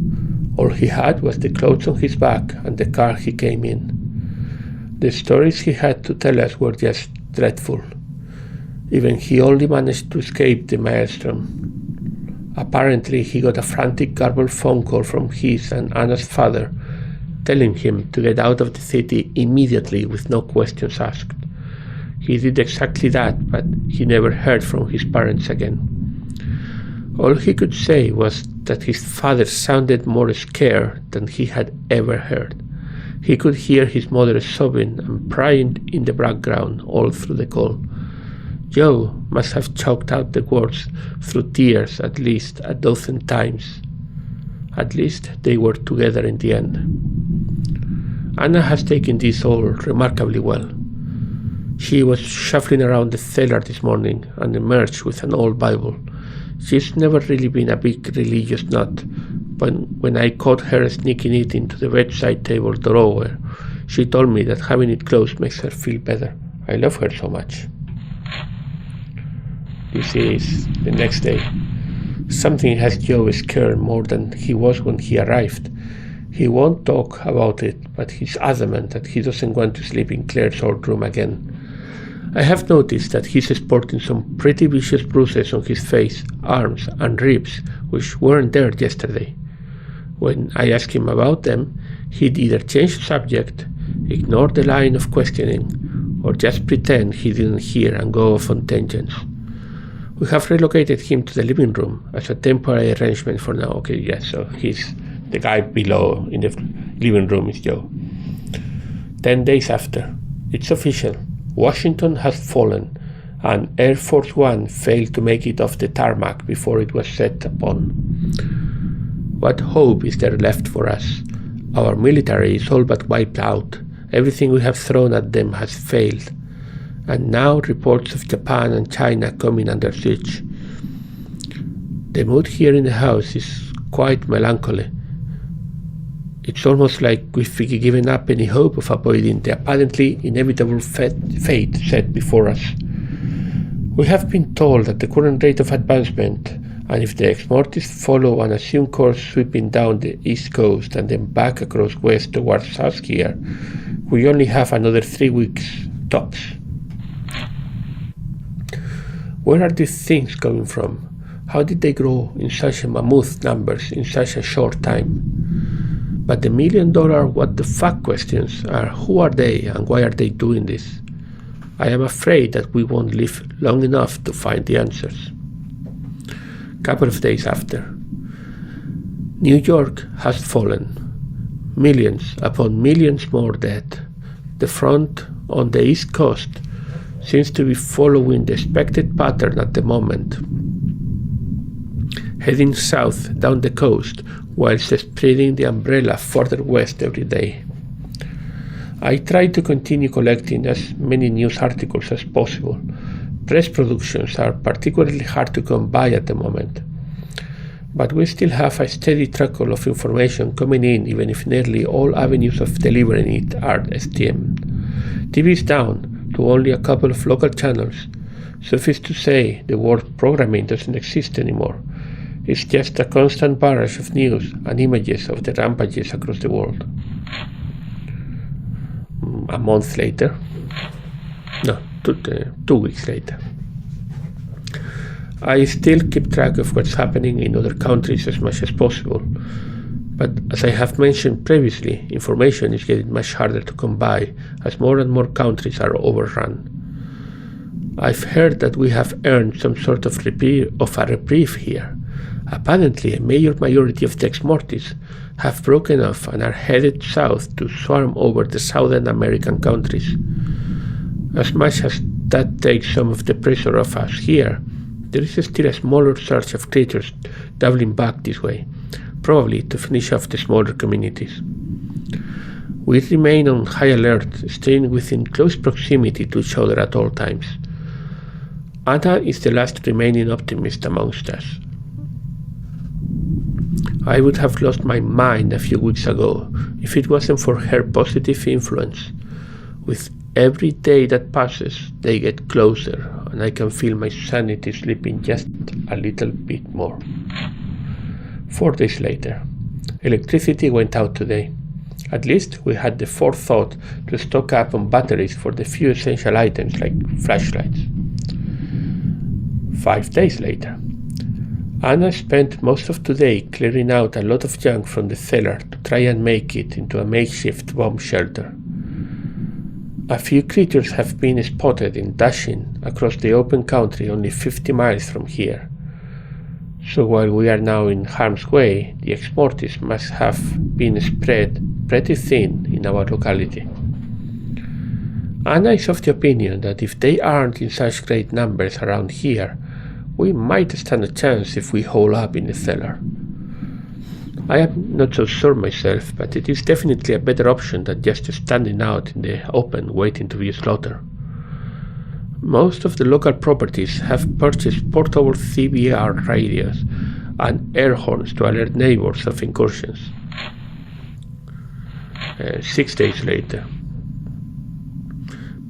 All he had was the clothes on his back and the car he came in. The stories he had to tell us were just dreadful. Even he only managed to escape the maelstrom. Apparently he got a frantic garbled phone call from his and Anna's father, telling him to get out of the city immediately with no questions asked. He did exactly that, but he never heard from his parents again. All he could say was that his father sounded more scared than he had ever heard. He could hear his mother sobbing and crying in the background all through the call. Joe must have choked out the words through tears at least a dozen times. At least they were together in the end. Anna has taken this all remarkably well. She was shuffling around the cellar this morning and emerged with an old Bible. She's never really been a big religious nut, but when I caught her sneaking it into the bedside table drawer, she told me that having it closed makes her feel better. I love her so much. This is the next day. Something has Joe scared more than he was when he arrived. He won't talk about it, but he's adamant that he doesn't want to sleep in Claire's old room again. I have noticed that he's sporting some pretty vicious bruises on his face, arms, and ribs, which weren't there yesterday. When I asked him about them, he'd either change the subject, ignore the line of questioning, or just pretend he didn't hear and go off on tangents. We have relocated him to the living room as a temporary arrangement for now. Okay, yes, so he's the guy below in the living room is Joe. 10 days after, it's official. Washington has fallen, and Air Force One failed to make it off the tarmac before it was set upon. What hope is there left for us? Our military is all but wiped out. Everything we have thrown at them has failed. And now reports of Japan and China coming under siege. The mood here in the house is quite melancholy. It's almost like we've given up any hope of avoiding the apparently inevitable fate set before us. We have been told that the current rate of advancement, and if the exmortis follow an assumed course sweeping down the east coast and then back across west towards us here, we only have another 3 weeks tops. Where are these things coming from? How did they grow in such mammoth numbers in such a short time? But the $1 million what the fuck questions are who are they and why are they doing this? I am afraid that we won't live long enough to find the answers. Couple of days after, New York has fallen. Millions upon millions more dead. The front on the East Coast seems to be following the expected pattern at the moment, heading south down the coast whilst spreading the umbrella further west every day. I try to continue collecting as many news articles as possible. Press productions are particularly hard to come by at the moment, but we still have a steady trickle of information coming in even if nearly all avenues of delivering it are STM. TV is down to only a couple of local channels. Suffice to say, the word programming doesn't exist anymore. It's just a constant barrage of news and images of the rampages across the world. A month later, no, 2 weeks later, I still keep track of what's happening in other countries as much as possible, but as I have mentioned previously, information is getting much harder to come by as more and more countries are overrun. I've heard that we have earned some sort of a reprieve here. Apparently, a majority of the exmortis have broken off and are headed south to swarm over the Southern American countries. As much as that takes some of the pressure off us here, there is still a smaller surge of creatures doubling back this way, probably to finish off the smaller communities. We remain on high alert, staying within close proximity to each other at all times. Anna is the last remaining optimist amongst us. I would have lost my mind a few weeks ago if it wasn't for her positive influence. With every day that passes, they get closer, and I can feel my sanity slipping just a little bit more. 4 days later, electricity went out today. At least we had the forethought to stock up on batteries for the few essential items like flashlights. 5 days later, Anna spent most of today clearing out a lot of junk from the cellar to try and make it into a makeshift bomb shelter. A few creatures have been spotted in dashing across the open country only 50 miles from here. So while we are now in harm's way, the exmortis must have been spread pretty thin in our locality. Anna is of the opinion that if they aren't in such great numbers around here, we might stand a chance if we hole up in the cellar. I am not so sure myself, but it is definitely a better option than just standing out in the open waiting to be slaughtered. Most of the local properties have purchased portable CBR radios and air horns to alert neighbors of incursions. 6 days later.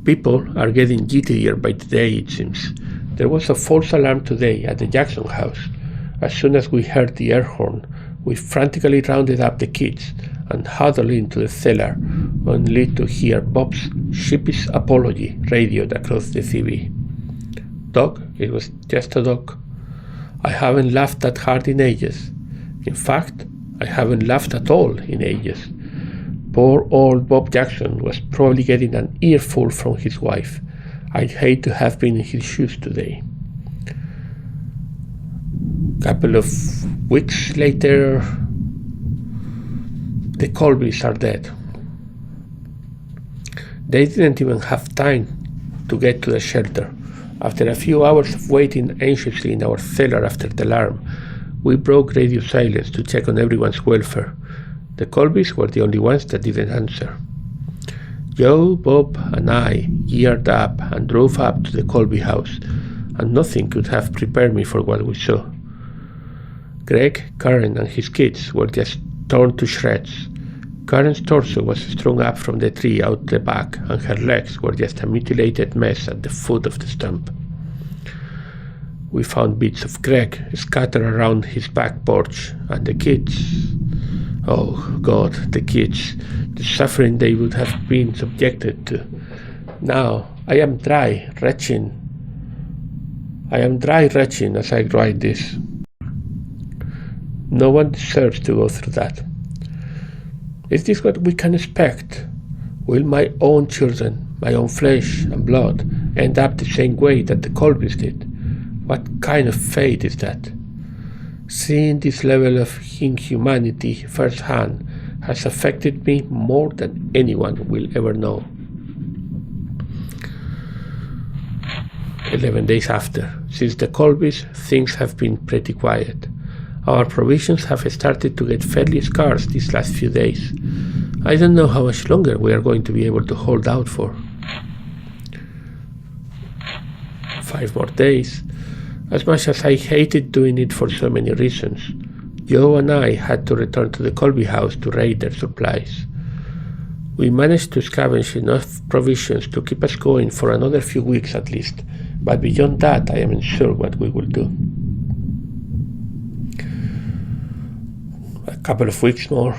People are getting jitterier by the day, it seems. There was a false alarm today at the Jackson house. As soon as we heard the air horn, we frantically rounded up the kids and huddled into the cellar, only to hear Bob's sheepish apology radioed across the TV. Doc, it was just a dog. I haven't laughed that hard in ages. In fact, I haven't laughed at all in ages. Poor old Bob Jackson was probably getting an earful from his wife. I'd hate to have been in his shoes today. Couple of weeks later, the Colbys are dead. They didn't even have time to get to the shelter. After a few hours of waiting anxiously in our cellar after the alarm, we broke radio silence to check on everyone's welfare. The Colbys were the only ones that didn't answer. Joe, Bob, and I geared up and drove up to the Colby house, and nothing could have prepared me for what we saw. Greg, Karen, and his kids were just torn to shreds. Karen's torso was strung up from the tree out the back, and her legs were just a mutilated mess at the foot of the stump. We found bits of Greg scattered around his back porch, and the kids... Oh God, the kids, the suffering they would have been subjected to. Now, I am dry retching as I write this. No one deserves to go through that. Is this what we can expect? Will my own children, my own flesh and blood, end up the same way that the Colbys did? What kind of fate is that? Seeing this level of inhumanity firsthand has affected me more than anyone will ever know. 11 days after, since the Colbys, things have been pretty quiet. Our provisions have started to get fairly scarce these last few days. I don't know how much longer we are going to be able to hold out for. 5 more days. As much as I hated doing it for so many reasons, Joe and I had to return to the Colby house to raid their supplies. We managed to scavenge enough provisions to keep us going for another few weeks at least, but beyond that I am unsure what we will do. A couple of weeks more.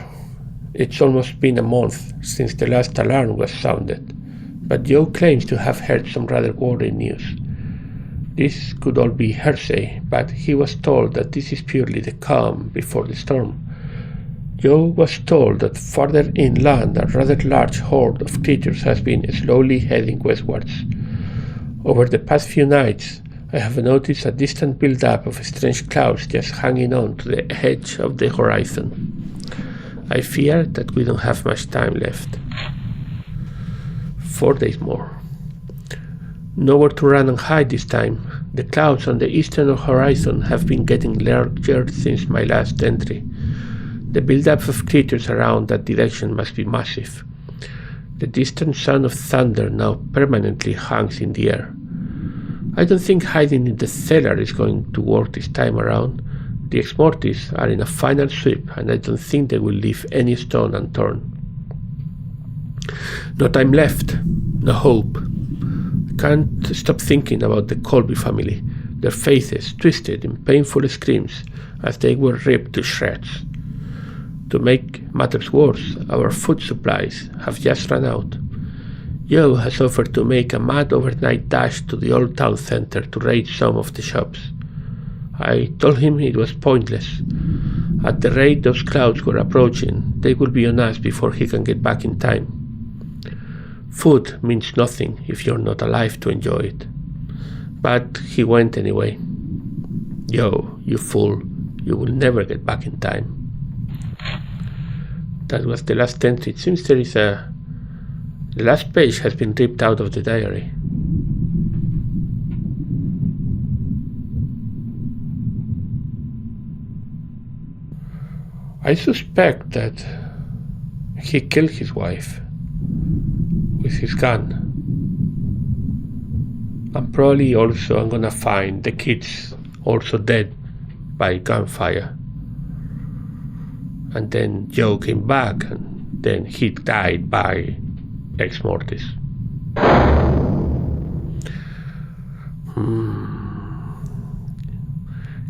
It's almost been a month since the last alarm was sounded, but Joe claims to have heard some rather worrying news. This could all be hearsay, but he was told that this is purely the calm before the storm. Joe was told that further inland a rather large horde of creatures has been slowly heading westwards. Over the past few nights, I have noticed a distant build-up of strange clouds just hanging on to the edge of the horizon. I fear that we don't have much time left. 4 days more. Nowhere to run and hide this time. The clouds on the eastern horizon have been getting larger since my last entry. The build-up of creatures around that direction must be massive. The distant sound of thunder now permanently hangs in the air. I don't think hiding in the cellar is going to work this time around. The exmortis are in a final sweep, and I don't think they will leave any stone unturned. No time left, no hope. I can't stop thinking about the Colby family, their faces twisted in painful screams as they were ripped to shreds. To make matters worse, our food supplies have just run out. Joe has offered to make a mad overnight dash to the old town center to raid some of the shops. I told him it was pointless. At the rate those clouds were approaching, they would be on us before he can get back in time. Food means nothing if you're not alive to enjoy it. But he went anyway. Joe, you fool, you will never get back in time. That was the last entry. It seems there is the last page has been ripped out of the diary. I suspect that he killed his wife with his gun. And probably also I'm gonna find the kids also dead by gunfire. And then Joe came back, and then he died by exmortis.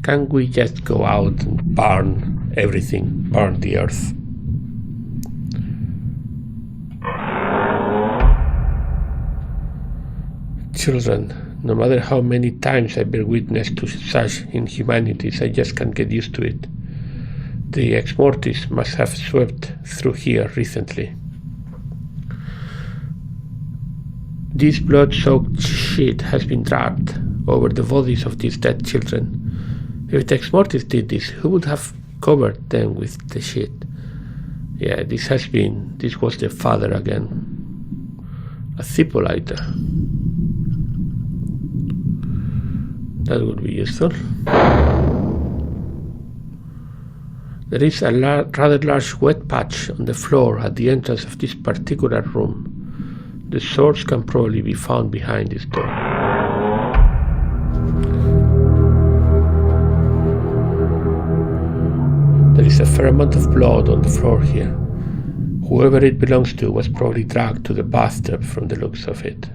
Can we just go out and burn everything, burn the earth? Children, no matter how many times I bear witness to such inhumanities, I just can't get used to it. The exmortis must have swept through here recently. This blood-soaked shit has been dragged over the bodies of these dead children. If the exmortis did this, who would have covered them with the shit? Yeah, this was the father again. A Hippolyta. That would be useful. There is a rather large wet patch on the floor at the entrance of this particular room. The source can probably be found behind this door. There is a fair amount of blood on the floor here. Whoever it belongs to was probably dragged to the bathtub from the looks of it.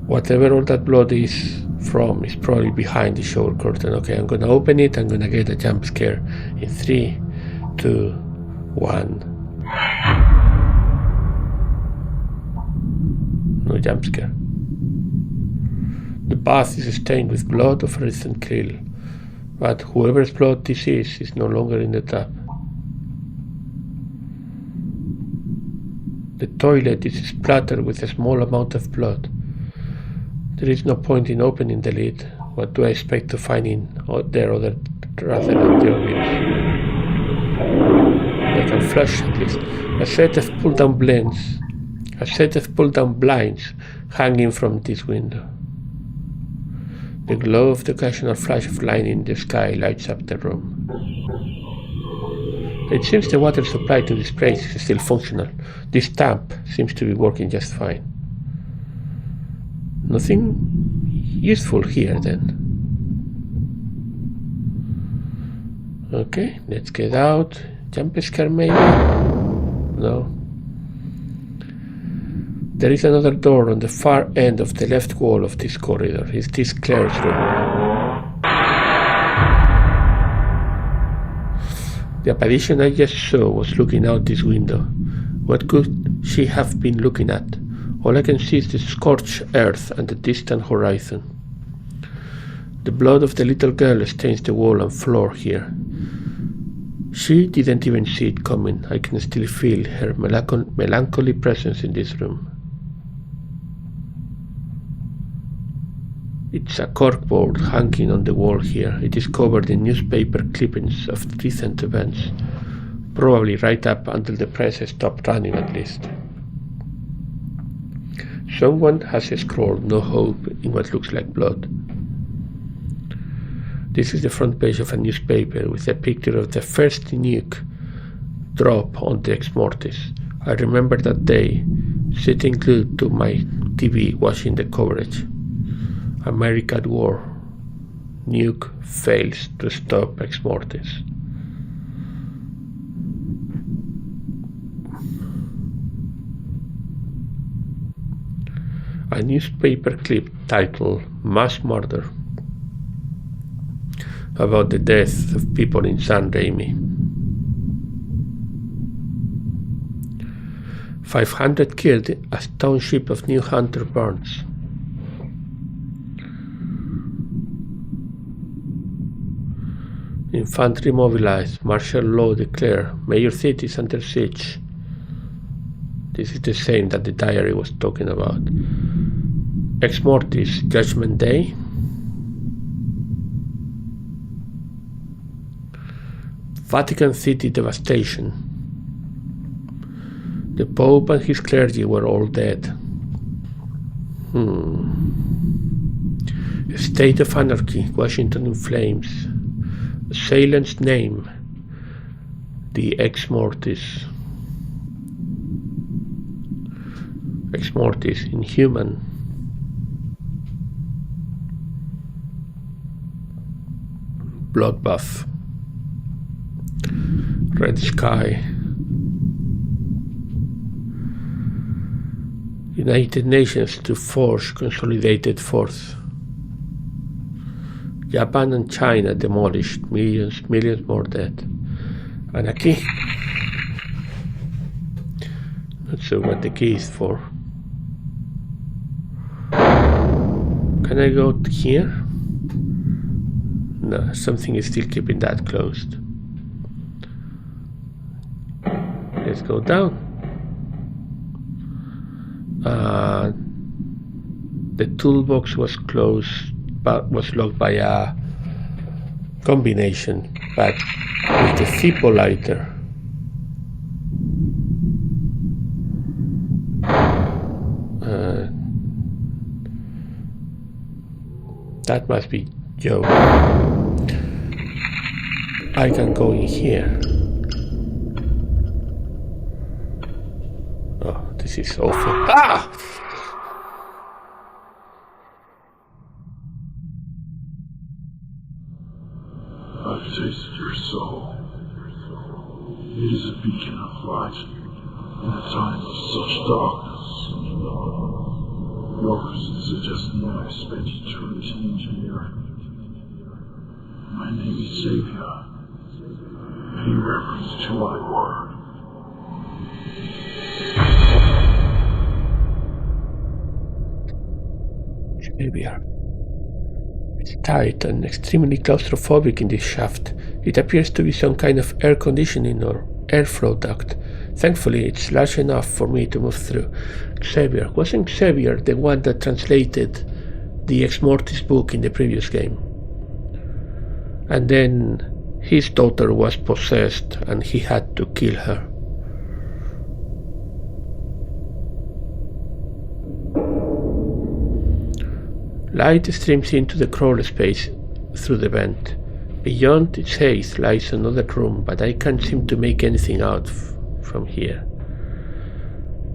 Whatever all that blood is from is probably behind the shower curtain. Okay, I'm gonna open it. I'm gonna get a jump scare in 3, 2, 1. No jump scare. The bath is stained with blood of a recent kill, but whoever's blood this is no longer in the tub. The toilet is splattered with a small amount of blood. There is no point in opening the lid. What do I expect to find in there other rather than the obvious? I can flush at least. A set of pull-down blinds hanging from this window. The glow of the occasional flash of light in the sky lights up the room. It seems the water supply to this place is still functional. This tap seems to be working just fine. Nothing useful here then. Okay, let's get out. Jump scare maybe? No. There is another door on the far end of the left wall of this corridor. Is this Claire's room? The apparition I just saw was looking out this window. What could she have been looking at? All I can see is the scorched earth and the distant horizon. The blood of the little girl stains the wall and floor here. She didn't even see it coming. I can still feel her melancholy presence in this room. It's a corkboard hanging on the wall here. It is covered in newspaper clippings of recent events, probably right up until the press stopped running at least. Someone has scrawled "No hope" in what looks like blood. This is the front page of a newspaper with a picture of the first nuke drop on the exmortis. I remember that day sitting glued to my TV watching the coverage. America at war. Nuke fails to stop exmortis. A newspaper clip titled Mass Murder, about the death of people in San Raimi. 500 killed as township of New Hampshire burns. Infantry mobilized, martial law declared, major cities under siege. This is the same that the diary was talking about. Exmortis, Judgment Day. Vatican City devastation. The Pope and his clergy were all dead. A state of anarchy, Washington in flames. Assailant's name, the exmortis. Exmortis, inhuman. Bloodbath. Red sky. United Nations to forge consolidated force. Japan and China demolished, millions more dead. And a key. Not sure what the key is for. Can I go here? No, something is still keeping that closed. Let's go down. The toolbox was closed, but was locked by a combination, but with the Zippo lighter. That must be Joe. I can go in here. Oh, this is awful. Ah! I've tasted your soul. It is a beacon of light in a time of such darkness. Yours is a destiny I've spent eternity engineering. My name is Savior. Pay reverence to my word. Savior. It's tight and extremely claustrophobic in this shaft. It appears to be some kind of air conditioning or airflow duct. Thankfully, it's large enough for me to move through. Xavier. Wasn't Xavier the one that translated the Exmortis book in the previous game? And then his daughter was possessed and he had to kill her. Light streams into the crawl space through the vent. Beyond its haze lies another room, but I can't seem to make anything out from here.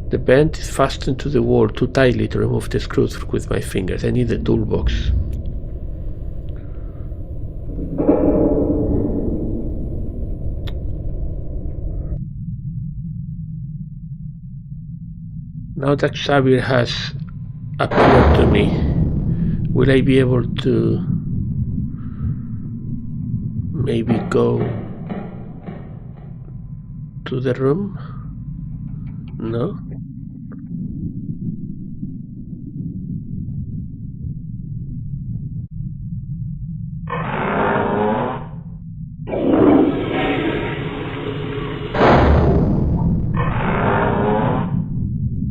The vent is fastened to the wall too tightly to remove the screws with my fingers. I need the toolbox. Now that Xavier has appeared to me, will I be able to maybe go to the room? No?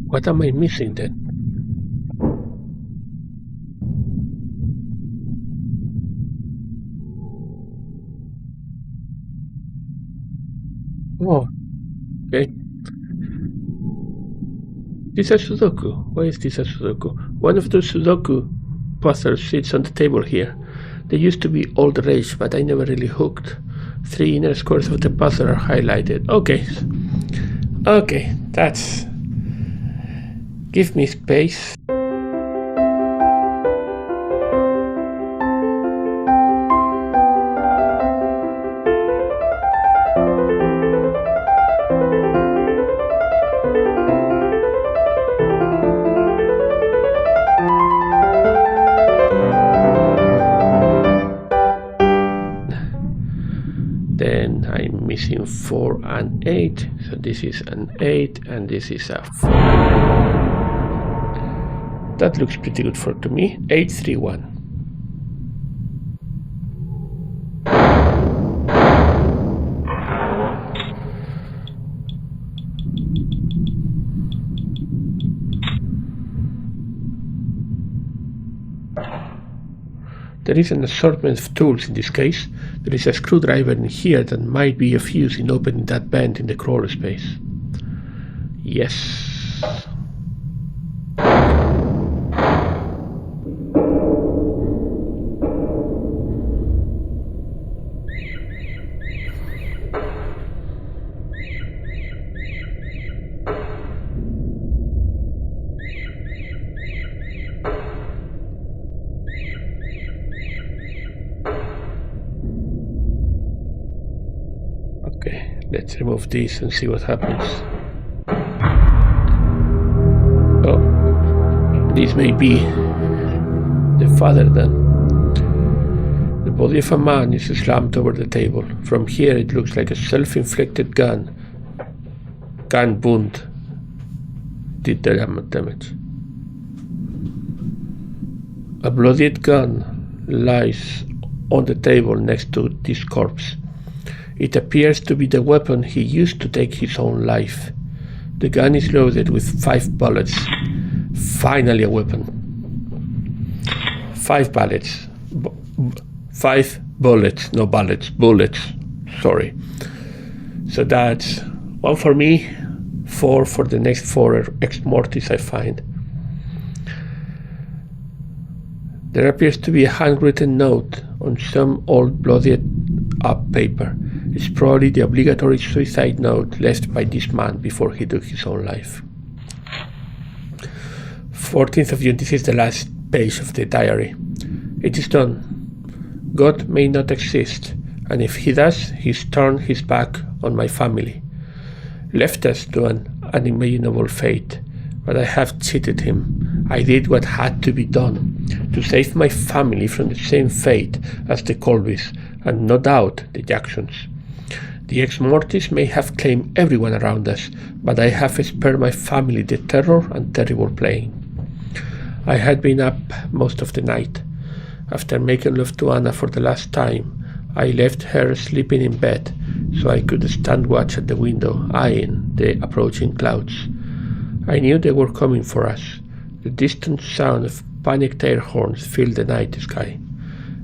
What am I missing then? Oh, okay. This is a Sudoku. Why is this a Sudoku? One of those Sudoku puzzles sits on the table here. They used to be all the rage, but I never really hooked. 3 inner squares of the puzzle are highlighted. Okay. Okay, that's Give me space. Then I'm missing 4 and 8, so this is an 8 and this is a 4. That looks pretty good to me. 831. There is an assortment of tools in this case. There is a screwdriver in here that might be of use in opening that vent in the crawl space. Yes. Okay, let's remove this and see what happens. Oh, this may be the father then. The body of a man is slammed over the table. From here it looks like a self-inflicted gun wound did the damage. A bloodied gun lies on the table next to this corpse. It appears to be the weapon he used to take his own life. The gun is loaded with 5 bullets. Finally a weapon. 5 bullets. 5 bullets, no bullets, bullets. Sorry. So that's 1 for me, 4 for the next 4 exmortis I find. There appears to be a handwritten note on some old bloodied up paper. It's probably the obligatory suicide note left by this man before he took his own life. 14th of June, this is the last page of the diary. It is done. God may not exist, and if he does, he's turned his back on my family, left us to an unimaginable fate. But I have cheated him. I did what had to be done to save my family from the same fate as the Colbys, and no doubt the Jacksons. The exmortis may have claimed everyone around us, but I have spared my family the terror and terrible pain. I had been up most of the night. After making love to Anna for the last time, I left her sleeping in bed so I could stand watch at the window, eyeing the approaching clouds. I knew they were coming for us. The distant sound of panicked air horns filled the night sky.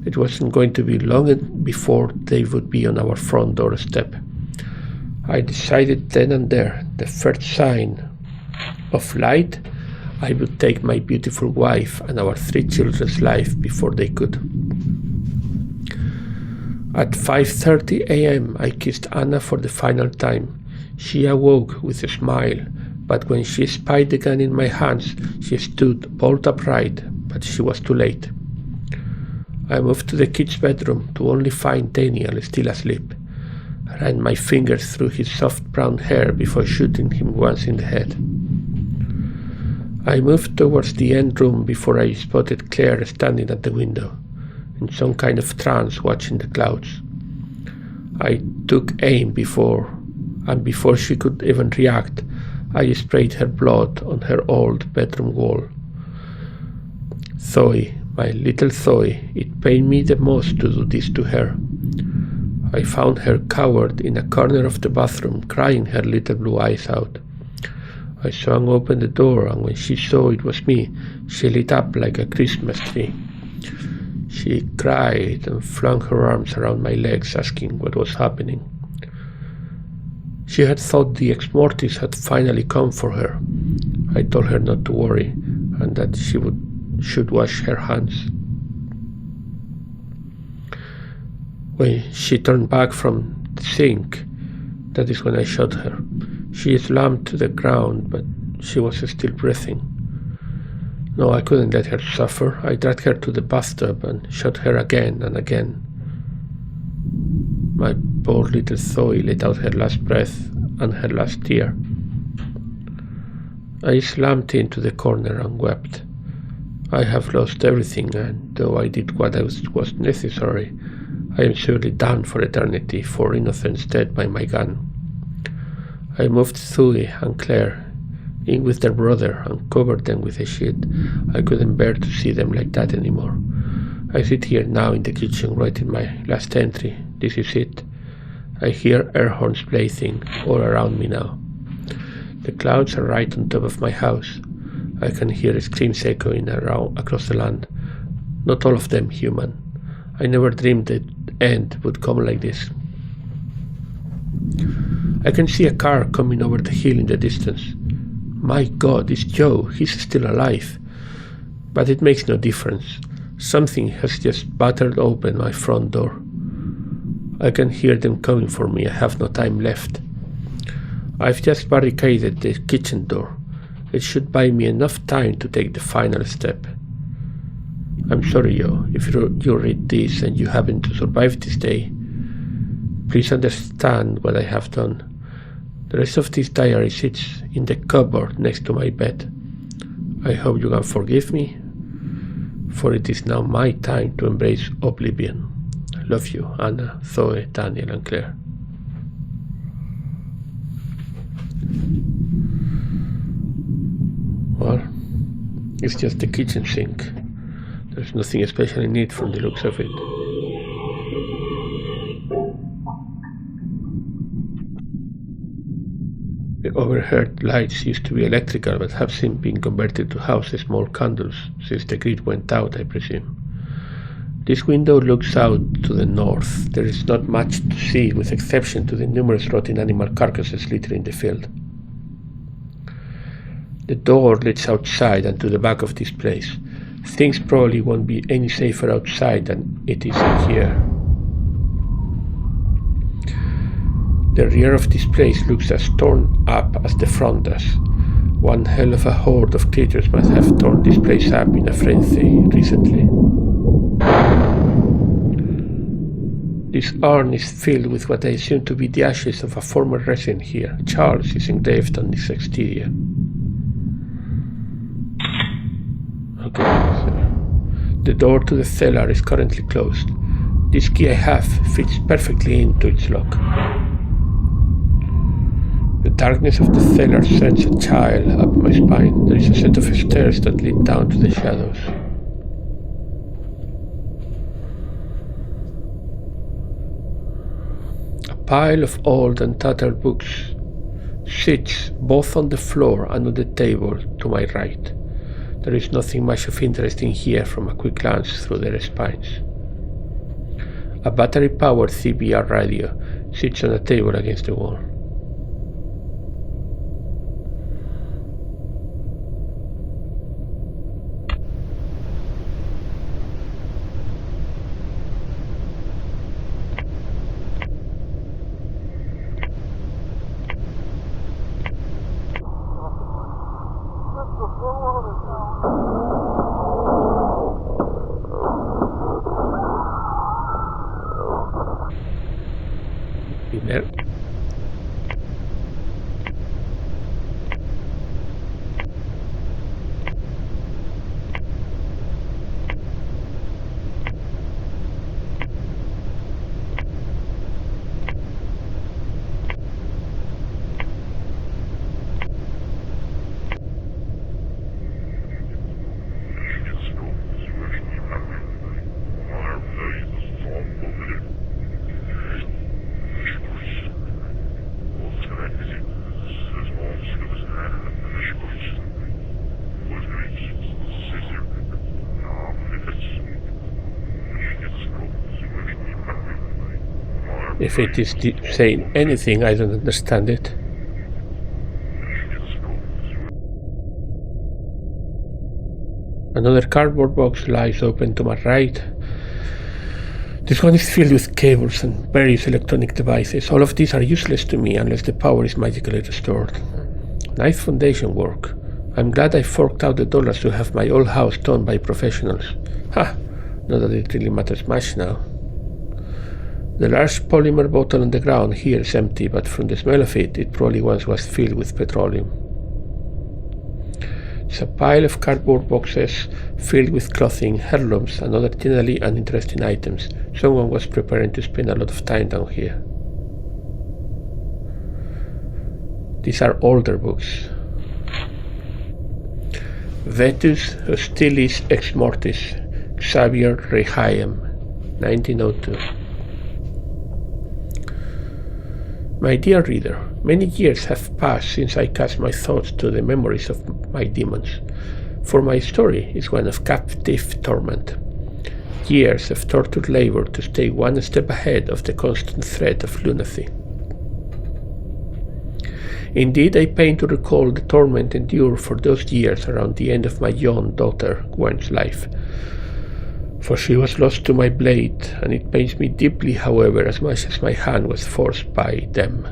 It wasn't going to be long before they would be on our front doorstep. I decided then and there, the first sign of light, I would take my beautiful wife and our 3 children's life before they could. At 5:30 a.m. I kissed Anna for the final time. She awoke with a smile, but when she spied the gun in my hands, she stood bolt upright, but she was too late. I moved to the kid's bedroom to only find Daniel still asleep. I ran my fingers through his soft brown hair before shooting him once in the head. I moved towards the end room before I spotted Claire standing at the window, in some kind of trance watching the clouds. I took aim before she could even react, I sprayed her blood on her old bedroom wall. Zoe, my little Zoe, it pained me the most to do this to her. I found her cowered in a corner of the bathroom, crying her little blue eyes out. I swung open the door, and when she saw it was me, she lit up like a Christmas tree. She cried and flung her arms around my legs, asking what was happening. She had thought the exmortis had finally come for her. I told her not to worry, and that she should wash her hands. When she turned back from the sink, that is when I shot her. She slammed to the ground, but she was still breathing. No, I couldn't let her suffer. I dragged her to the bathtub and shot her again and again. My poor little Zoe let out her last breath and her last tear. I slammed into the corner and wept. I have lost everything, and though I did what was necessary, I am surely done for eternity, for innocence dead by my gun. I moved Zoe and Claire in with their brother and covered them with a sheet. I couldn't bear to see them like that anymore. I sit here now in the kitchen writing my last entry. This is it. I hear air horns blazing all around me now. The clouds are right on top of my house. I can hear screams echoing around across the land. Not all of them human. I never dreamed the end would come like this. I can see a car coming over the hill in the distance. My God, it's Joe. He's still alive. But it makes no difference. Something has just battered open my front door. I can hear them coming for me. I have no time left. I've just barricaded the kitchen door. It should buy me enough time to take the final step. I'm sorry, Joe, if you read this and you happen to survive this day. Please understand what I have done. The rest of this diary sits in the cupboard next to my bed. I hope you can forgive me, for it is now my time to embrace oblivion. I love you, Anna, Zoe, Daniel, and Claire. Well, it's just the kitchen sink. There's nothing especially neat from the looks of it. The overhead lights used to be electrical, but have since been converted to house small candles since the grid went out, I presume. This window looks out to the north. There is not much to see, with exception to the numerous rotting animal carcasses littering the field. The door leads outside and to the back of this place. Things probably won't be any safer outside than it is in here. The rear of this place looks as torn up as the front does. One hell of a horde of creatures must have torn this place up in a frenzy recently. This urn is filled with what I assume to be the ashes of a former resident here. Charles is engraved on its exterior. Okay, so the door to the cellar is currently closed. This key I have fits perfectly into its lock. The darkness of the cellar sends a chill up my spine. There is a set of stairs that lead down to the shadows. A pile of old and tattered books sits both on the floor and on the table to my right. There is nothing much of interest in here from a quick glance through their spines. A battery-powered CBR radio sits on a table against the wall. There. If it is saying anything, I don't understand it. Another cardboard box lies open to my right. This one is filled with cables and various electronic devices. All of these are useless to me unless the power is magically restored. Nice foundation work. I'm glad I forked out the dollars to have my old house done by professionals. Ha! Not that it really matters much now. The large polymer bottle on the ground here is empty, but from the smell of it, it probably once was filled with petroleum. It's a pile of cardboard boxes filled with clothing, heirlooms, and other generally uninteresting items. Someone was preparing to spend a lot of time down here. These are older books. Vetus Hostilis Exmortis, Xavier Rehaim, 1902. My dear reader, many years have passed since I cast my thoughts to the memories of my demons, for my story is one of captive torment. Years of tortured labor to stay one step ahead of the constant threat of lunacy. Indeed, I pain to recall the torment endured for those years around the end of my young daughter Gwen's life, for she was lost to my blade, and it pains me deeply, however, as much as my hand was forced by them.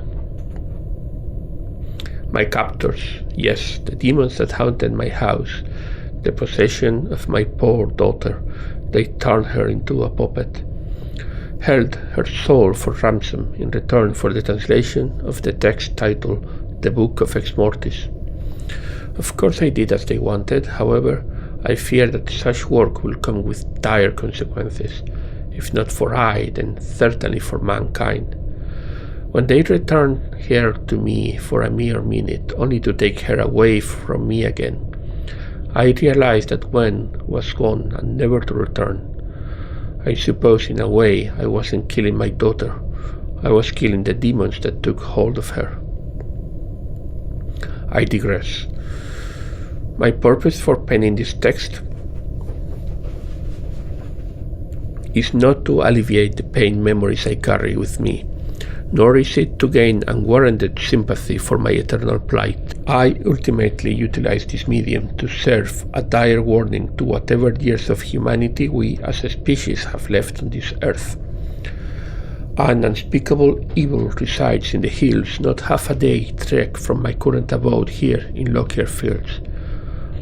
My captors, yes, the demons that haunted my house, the possession of my poor daughter, they turned her into a puppet, held her soul for ransom in return for the translation of the text titled The Book of Exmortis. Of course I did as they wanted, however, I fear that such work will come with dire consequences, if not for I, then certainly for mankind. When they returned her to me for a mere minute, only to take her away from me again, I realized that Gwen was gone and never to return. I suppose in a way I wasn't killing my daughter, I was killing the demons that took hold of her. I digress. My purpose for penning this text is not to alleviate the pain memories I carry with me, nor is it to gain unwarranted sympathy for my eternal plight. I ultimately utilize this medium to serve a dire warning to whatever years of humanity we as a species have left on this earth. An unspeakable evil resides in the hills not half a day trek from my current abode here in Lockyer Fields.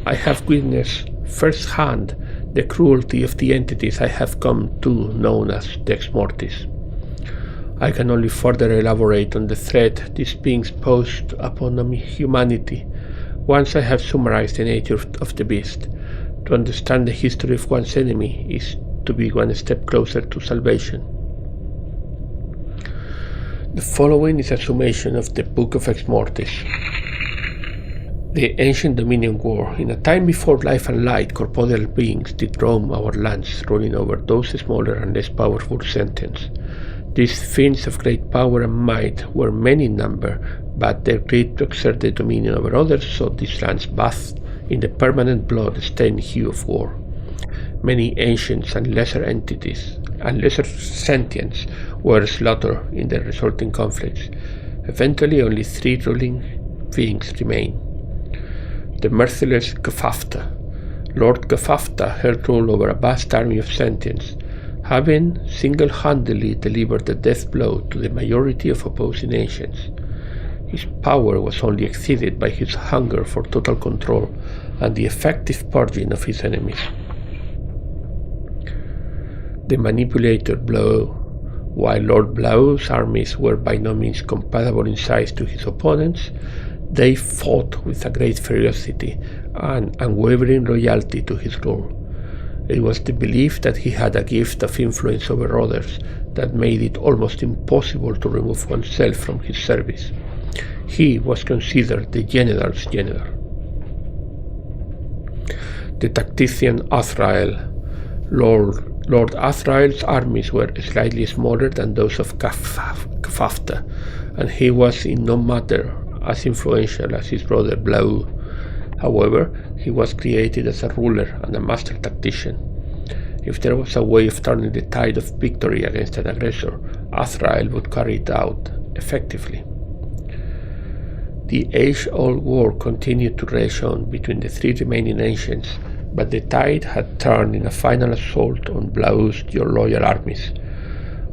I have witnessed firsthand the cruelty of the entities I have come to know as the exmortis. I can only further elaborate on the threat these beings posed upon humanity once I have summarized the nature of the beast. To understand the history of one's enemy is to be one step closer to salvation. The following is a summation of the Book of Exmortis. The ancient Dominion War, in a time before life and light, corporeal beings did roam our lands, ruling over those smaller and less powerful sentients. These fiends of great power and might were many in number, but their greed to exert their dominion over others saw these lands bathed in the permanent blood-stained hue of war. Many ancients and lesser entities and lesser sentients were slaughtered in the resulting conflicts. Eventually, only 3 ruling beings remained. The merciless Gafafta. Lord Gafafta held rule over a vast army of sentients, having single-handedly delivered the death blow to the majority of opposing nations. His power was only exceeded by his hunger for total control and the effective purging of his enemies. The manipulator Blow, while Lord Blau's armies were by no means comparable in size to his opponents, they fought with a great ferocity and unwavering loyalty to his rule. It was the belief that he had a gift of influence over others that made it almost impossible to remove oneself from his service. He was considered the general's general. The tactician Azrael. Lord Azrael's armies were slightly smaller than those of Gafafta, and he was in no matter as influential as his brother Blau. However, he was created as a ruler and a master tactician. If there was a way of turning the tide of victory against an aggressor, Azrael would carry it out effectively. The age-old war continued to rage on between the 3 remaining ancients, but the tide had turned in a final assault on Blau's loyal armies.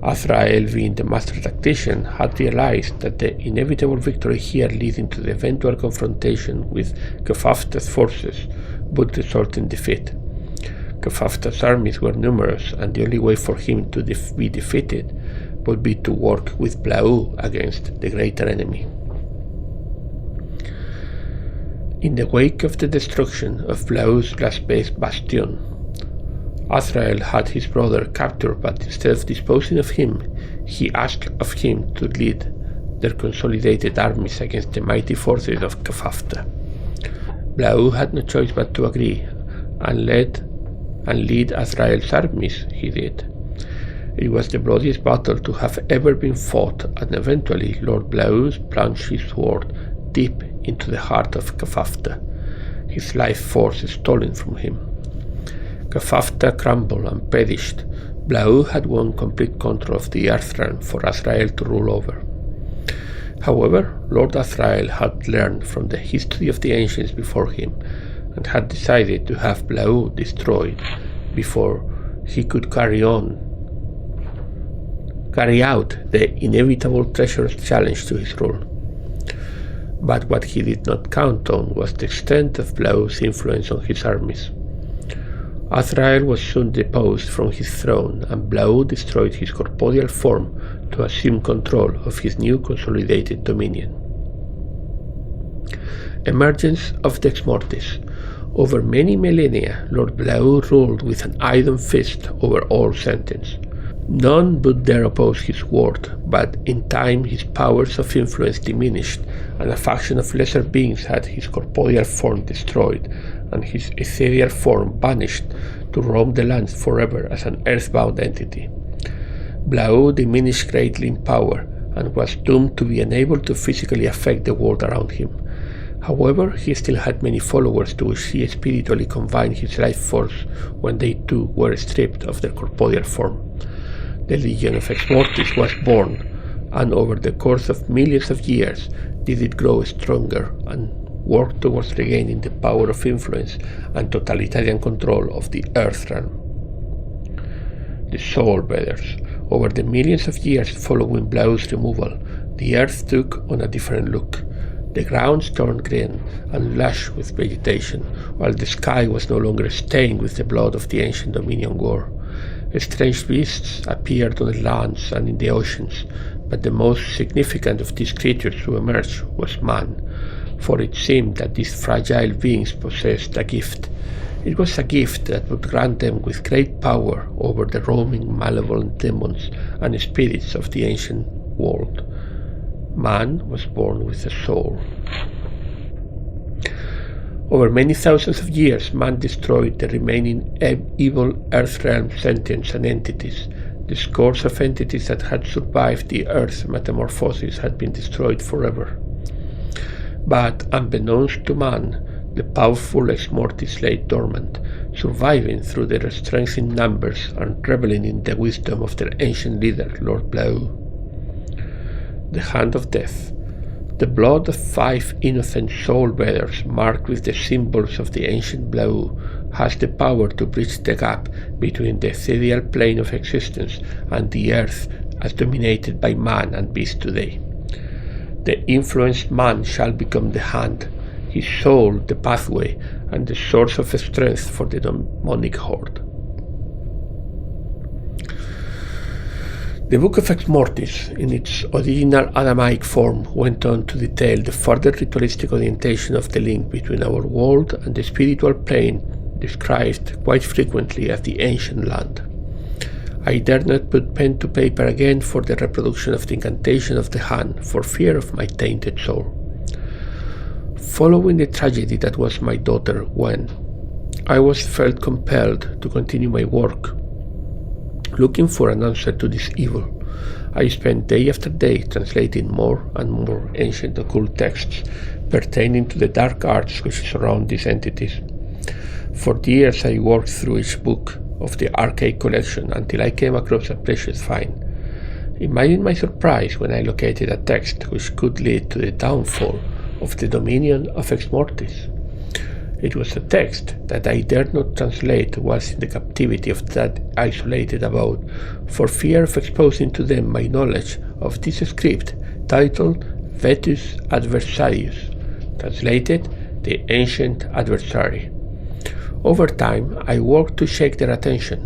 Azrael, being the master tactician, had realized that the inevitable victory here leading to the eventual confrontation with Kefafta's forces would result in defeat. Kefafta's armies were numerous, and the only way for him to be defeated would be to work with Blau against the greater enemy. In the wake of the destruction of Blau's last bastion, Azrael had his brother captured, but instead of disposing of him, he asked of him to lead their consolidated armies against the mighty forces of Kefafta. Blau had no choice but to agree, and lead Azrael's armies he did. It was the bloodiest battle to have ever been fought, and eventually Lord Blaus plunged his sword deep into the heart of Kefafta, his life force stolen from him. Kefafta crumbled and perished. Blau had won complete control of the Earth realm for Azrael to rule over. However, Lord Azrael had learned from the history of the ancients before him, and had decided to have Blau destroyed before he could carry out the inevitable treacherous challenge to his rule. But what he did not count on was the extent of Blau's influence on his armies. Azrael was soon deposed from his throne, and Blau destroyed his corporeal form to assume control of his new consolidated dominion. Emergence of the exmortis. Over many millennia, Lord Blau ruled with an iron fist over all sentience. None would dare oppose his word, but in time his powers of influence diminished, and a faction of lesser beings had his corporeal form destroyed, and his ethereal form banished to roam the lands forever as an earthbound entity. Blau diminished greatly in power, and was doomed to be unable to physically affect the world around him. However, he still had many followers to which he spiritually confined his life force when they too were stripped of their corporeal form. The Legion of Exmortis was born, and over the course of millions of years did it grow stronger and work towards regaining the power of influence and totalitarian control of the Earth realm. The Soul Bearers. Over the millions of years following Blau's removal, the Earth took on a different look. The ground turned green and lush with vegetation, while the sky was no longer stained with the blood of the ancient Dominion war. Strange beasts appeared on the lands and in the oceans, but the most significant of these creatures to emerge was man, for it seemed that these fragile beings possessed a gift. It was a gift that would grant them with great power over the roaming malevolent demons and spirits of the ancient world. Man was born with a soul. Over many thousands of years, man destroyed the remaining evil Earth realm sentients and entities. The scores of entities that had survived the Earth's metamorphosis had been destroyed forever. But, unbeknownst to man, the powerful exmortis lay dormant, surviving through their strength in numbers and reveling in the wisdom of their ancient leader, Lord Blau. The Hand of Death. The blood of 5 innocent soul bearers, marked with the symbols of the ancient Blau, has the power to bridge the gap between the ethereal plane of existence and the earth as dominated by man and beast today. The influenced man shall become the hand, his soul the pathway, and the source of strength for the demonic horde. The Book of Exmortis, in its original Adamaic form, went on to detail the further ritualistic orientation of the link between our world and the spiritual plane, described quite frequently as the ancient land. I dare not put pen to paper again for the reproduction of the incantation of the hand, for fear of my tainted soul. Following the tragedy that was my daughter Gwen, I felt compelled to continue my work, looking for an answer to this evil. I spent day after day translating more and more ancient occult texts pertaining to the dark arts which surround these entities. For years I worked through each book of the archaic collection until I came across a precious find. Imagine my surprise when I located a text which could lead to the downfall of the dominion of Exmortis. It was a text that I dared not translate whilst in the captivity of that isolated abode, for fear of exposing to them my knowledge of this script titled Vetus Adversarius, translated the Ancient Adversary. Over time, I worked to shake their attention.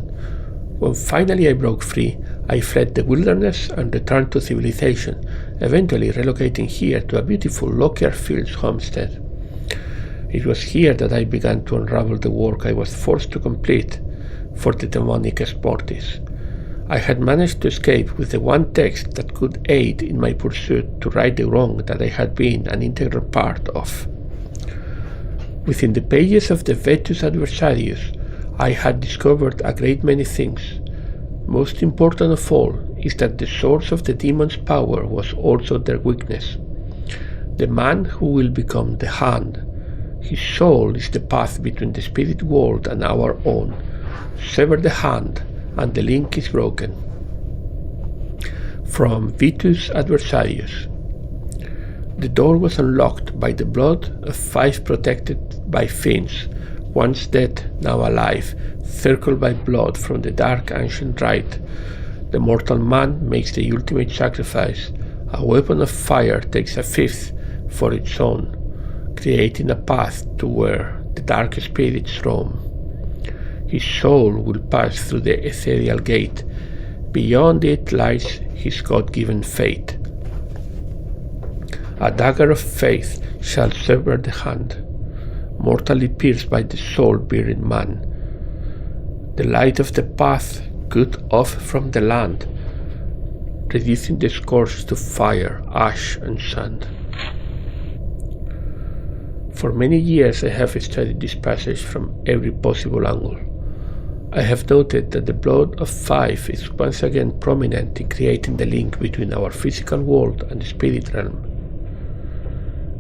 When finally I broke free, I fled the wilderness and returned to civilization, eventually relocating here to a beautiful Lockyer Fields homestead. It was here that I began to unravel the work I was forced to complete for the demonic exmortis. I had managed to escape with the one text that could aid in my pursuit to right the wrong that I had been an integral part of. Within the pages of the Vetus Adversarius, I had discovered a great many things. Most important of all is that the source of the demon's power was also their weakness. The man who will become the hand, his soul is the path between the spirit world and our own. Sever the hand, and the link is broken. From Vetus Adversarius. The door was unlocked by the blood of 5 protected by fiends, once dead, now alive, circled by blood from the dark ancient rite. The mortal man makes the ultimate sacrifice. A weapon of fire takes a 5th for its own, creating a path to where the dark spirits roam. His soul will pass through the ethereal gate. Beyond it lies his God-given fate. A dagger of faith shall sever the hand, mortally pierced by the soul-bearing man. The light of the path cut off from the land, reducing the scorch to fire, ash, and sand. For many years I have studied this passage from every possible angle. I have noted that the blood of 5 is once again prominent in creating the link between our physical world and the spirit realm.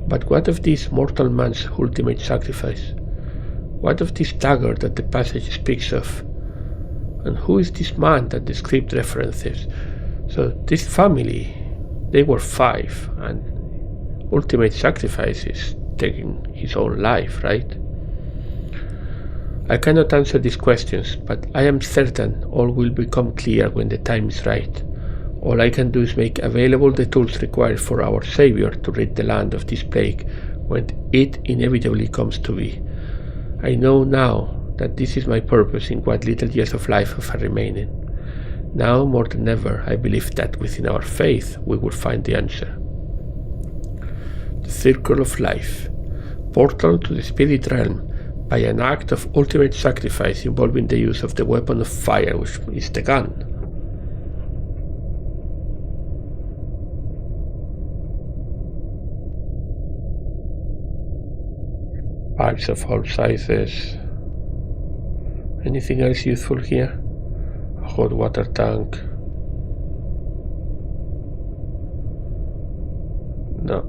But what of this mortal man's ultimate sacrifice? What of this dagger that the passage speaks of? And who is this man that the script references? So this family, they were 5, and ultimate sacrifice is taking his own life, right? I cannot answer these questions, but I am certain all will become clear when the time is right. All I can do is make available the tools required for our Savior to rid the land of this plague when it inevitably comes to be. I know now that this is my purpose in what little years of life have remaining. Now more than ever, I believe that within our faith we will find the answer. The circle of life, portal to the spirit realm by an act of ultimate sacrifice involving the use of the weapon of fire, which is the gun. Pipes of all sizes. Anything else useful here? A hot water tank. No.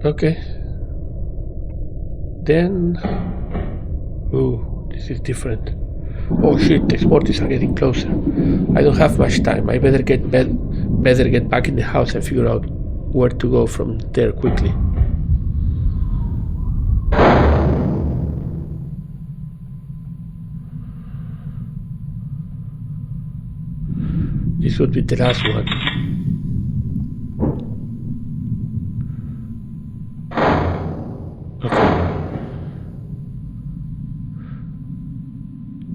Okay. Then... Ooh, this is different. Oh shit, the exmortis are getting closer. I don't have much time. I better get back in the house and figure out where to go from there quickly. This would be the last one. Okay.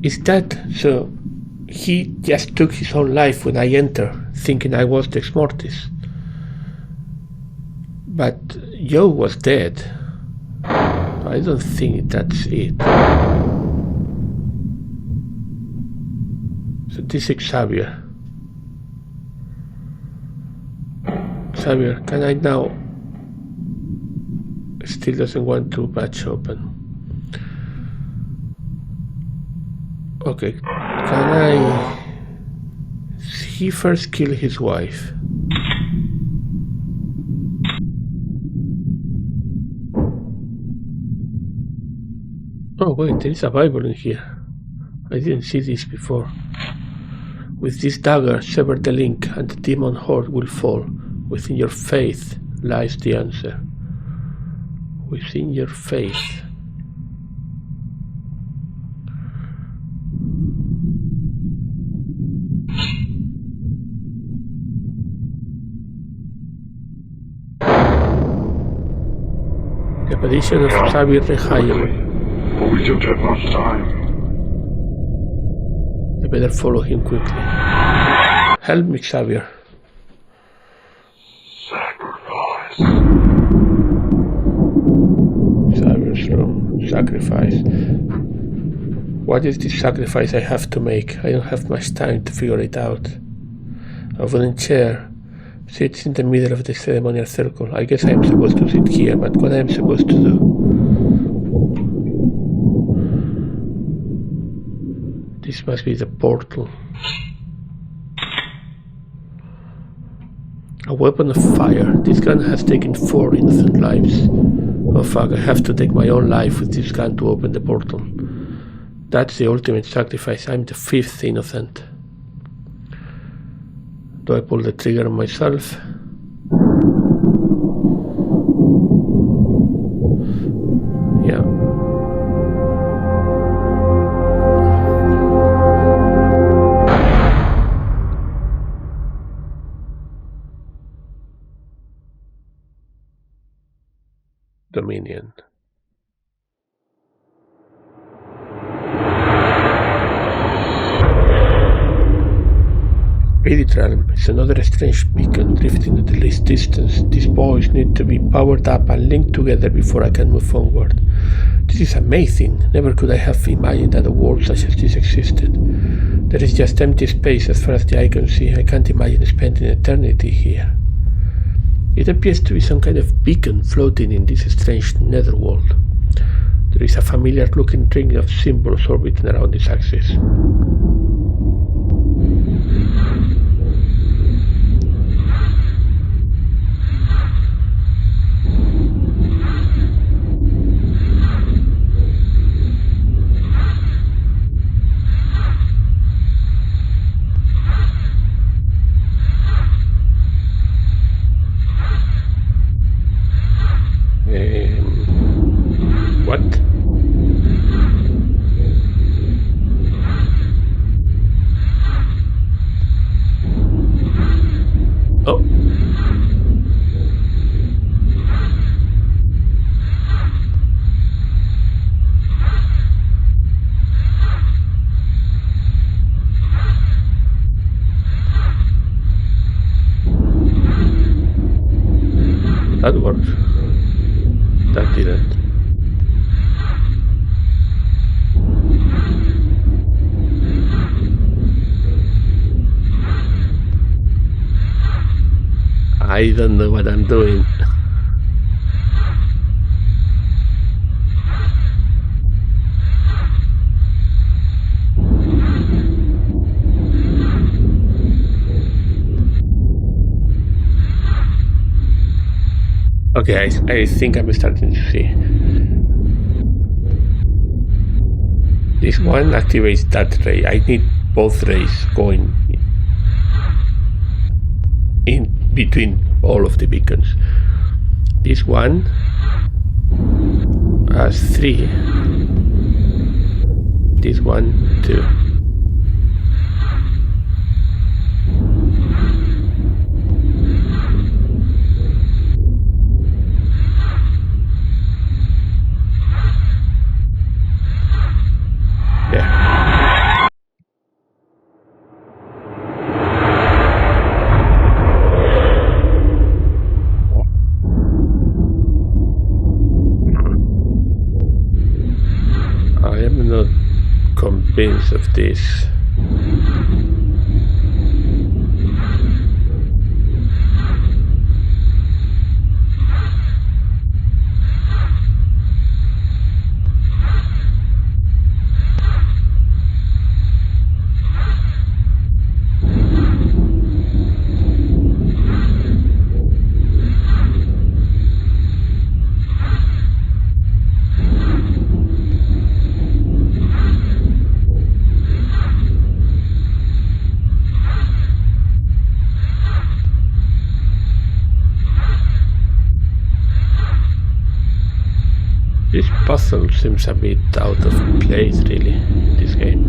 Is that so? He just took his own life when I entered, thinking I was the exmortis. But Joe was dead. I don't think that's it. So this is Xavier. Xavier, can I now? Still doesn't want to patch open. Okay, can I? He first killed his wife. Oh wait, there is a Bible in here. I didn't see this before. With this dagger, sever the link, and the demon horde will fall. Within your faith lies the answer. Within your faith. The apparition of Xavier Rehaim. But we don't have much time. I better follow him quickly. Help me, Xavier. Sacrifice. Xavier's room. Sacrifice. What is this sacrifice I have to make? I don't have much time to figure it out. A wooden chair sits in the middle of the ceremonial circle. I guess I am supposed to sit here, but what I am supposed to do? This must be the portal. A weapon of fire. This gun has taken 4 innocent lives. Oh fuck, I have to take my own life with this gun to open the portal. That's the ultimate sacrifice. I'm the 5th innocent. Do I pull the trigger on myself? Yeah. Dominion. Spirit Realm is another strange beacon drifting at the least distance. These boys need to be powered up and linked together before I can move onward. This is amazing. Never could I have imagined that a world such as this existed. There is just empty space as far as the eye can see. I can't imagine spending eternity here. It appears to be some kind of beacon floating in this strange netherworld. There is a familiar-looking ring of symbols orbiting around its axis. What? Oh. That worked. That didn't. I don't know what I'm doing. Okay, I think I'm starting to see. This one activates that ray. I need both rays going in between all of the beacons. This one has 3. This one 2. Convinced of this. This puzzle seems a bit out of place, really, in this game.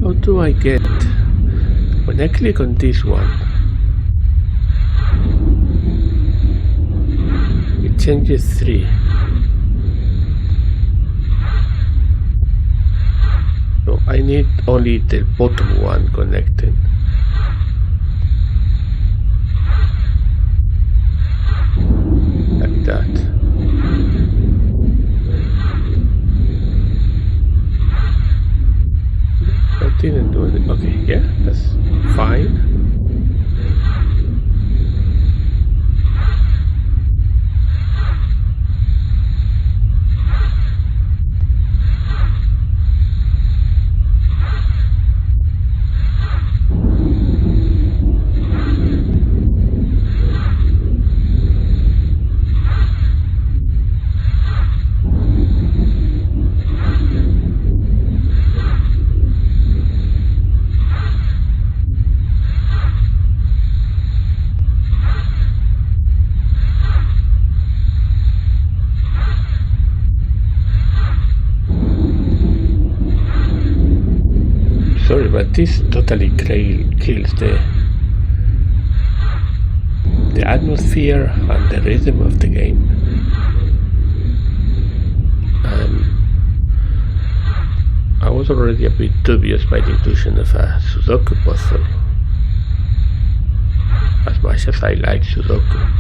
How do I get... When I click on this one, it changes 3. So I need only the bottom one connected. Like that. I didn't do it. Okay, yeah, that's fine. Sorry, but this totally kills the atmosphere and the rhythm of the game. I was already a bit dubious by the inclusion of a Sudoku puzzle, as much as I like Sudoku.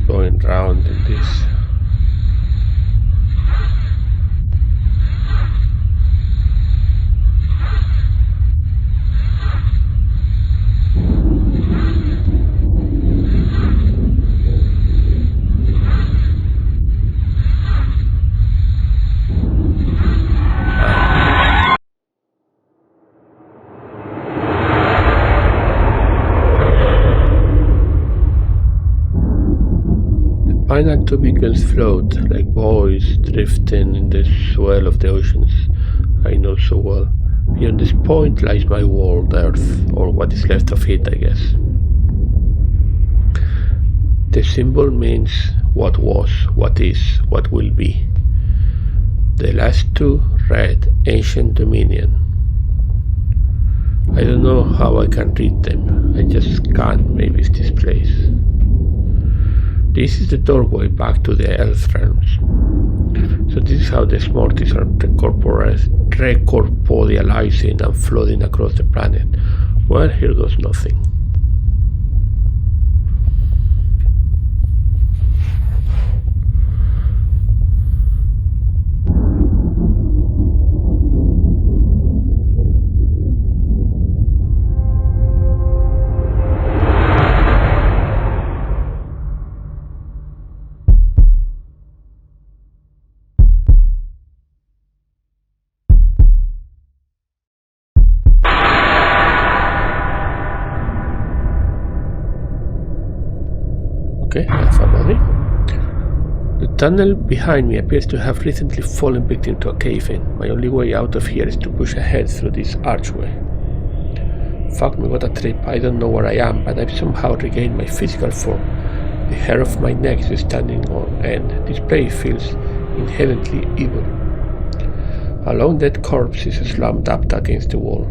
Going round in this. Final two beacons float like buoys drifting in the swell of the oceans I know so well. Beyond this point lies my world, Earth, or what is left of it, I guess. The symbol means what was, what is, what will be. The last two read Ancient Dominion. I don't know how I can read them, I just can't. Maybe it's this place. This is the doorway back to the Elf realms. So this is how the exmortis are recorporealizing and flooding across the planet. Well, here goes nothing. Okay, enough about it. The tunnel behind me appears to have recently fallen victim to a cave-in. My only way out of here is to push ahead through this archway. Fuck me, what a trip. I don't know where I am, but I've somehow regained my physical form. The hair of my neck is standing on end. This place feels inherently evil. A long dead corpse is slumped up against the wall.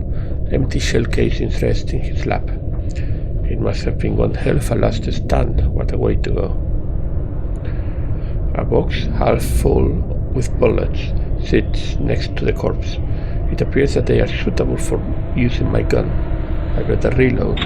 Empty shell casings rest in his lap. It must have been one hell of a last stand. What a way to go. A box, half full with bullets, sits next to the corpse. It appears that they are suitable for using my gun. I better reload.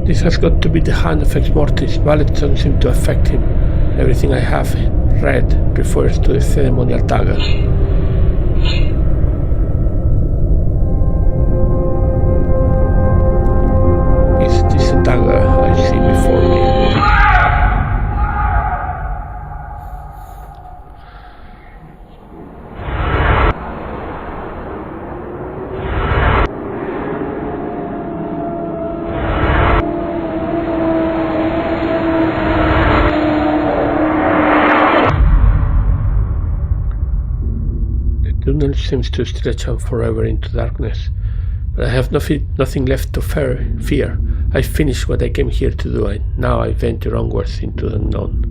This has got to be the hand of exmortis. Bullets don't seem to affect him. Everything I have read refers to the ceremonial dagger. Is this a dagger I see before me? The tunnel seems to stretch on forever into darkness, but I have nothing left to fear. I finished what I came here to do, and now I venture onwards into the unknown.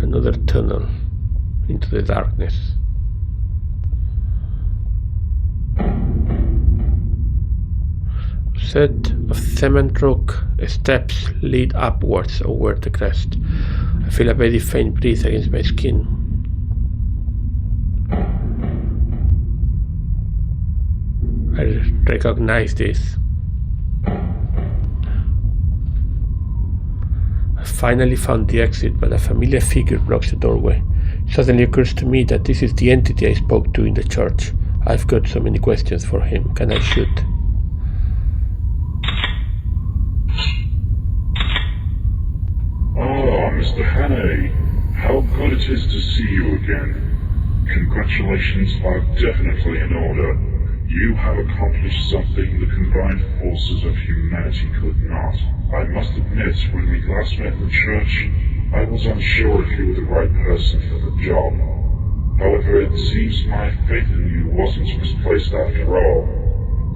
Another tunnel into the darkness. A set of cement rock steps lead upwards over the crest. I feel a very faint breeze against my skin. I recognize this. I finally found the exit, but a familiar figure blocks the doorway. It suddenly occurs to me that this is the entity I spoke to in the church. I've got so many questions for him. Can I shoot? Mr. Hannay, how good it is to see you again. Congratulations are definitely in order. You have accomplished something the combined forces of humanity could not. I must admit, when we last met in the church, I was unsure if you were the right person for the job. However, it seems my faith in you wasn't misplaced after all.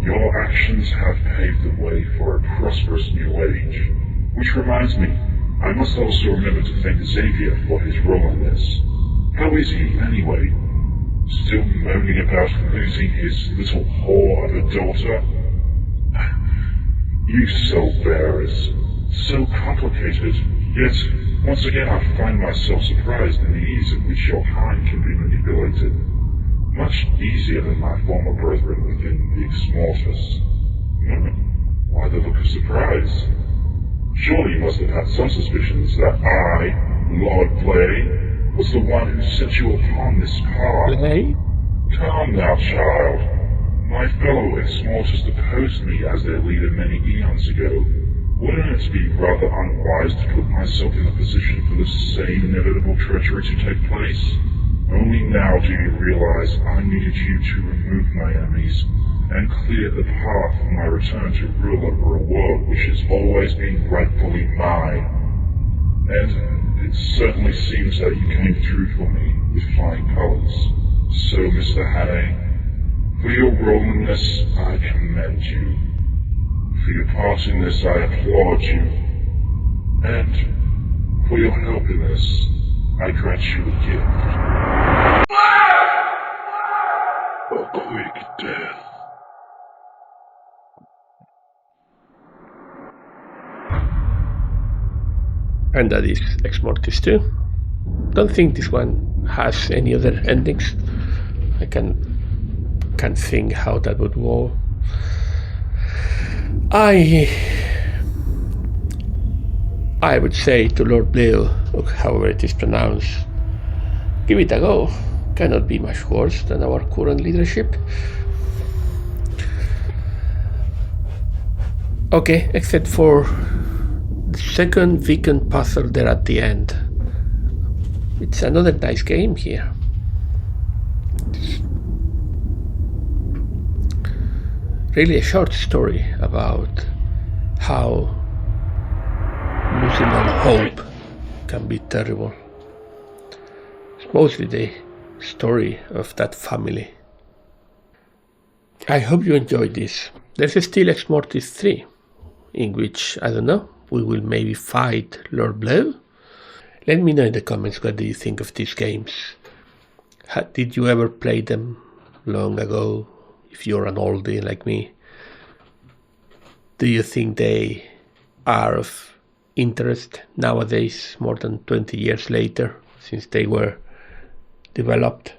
Your actions have paved the way for a prosperous new age. Which reminds me, I must also remember to thank Xavier for his role in this. How is he, anyway? Still moaning about losing his little whore of a daughter? You soul-bearers. So complicated, yet once again I find myself surprised in the ease at which your mind can be manipulated. Much easier than my former brethren within the exmortis. Why the look of surprise? Surely you must have had some suspicions that I, Lord Play, was the one who sent you upon this path. Play? Calm now, child. My fellow exmortis deposed me as their leader many eons ago. Wouldn't it be rather unwise to put myself in a position for the same inevitable treachery to take place? Only now do you realize I needed you to remove my enemies and clear the path for my return to rule over a world which has always been rightfully mine. And it certainly seems that you came through for me with flying colors. So, Mr. Hannay, for your role in this, I commend you. For your part in this, I applaud you. And for your help in this, I grant you a gift. quick death. And that is exmortis 2. Don't think this one has any other endings. I can't think how that would go. I would say to Lord Blue, however it is pronounced, give it a go. Cannot be much worse than our current leadership. Okay, except for the second vacant puzzle there at the end. It's another nice game here. It's really a short story about how losing all hope can be terrible. It's mostly the story of that family. I hope you enjoyed this. There's still exmortis 3, in which, I don't know, we will maybe fight Lord Blue. Let me know in the comments what do you think of these games. Did you ever play them long ago? If you're an oldie like me, do you think they are of interest nowadays, more than 20 years later, since they were developed?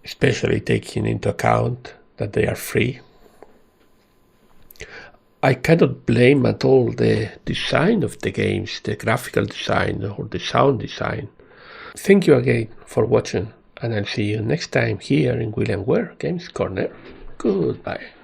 Especially taking into account that they are free. I cannot blame at all the design of the games, the graphical design or the sound design. Thank you again for watching, and I'll see you next time here in William Ware Games Corner. Goodbye.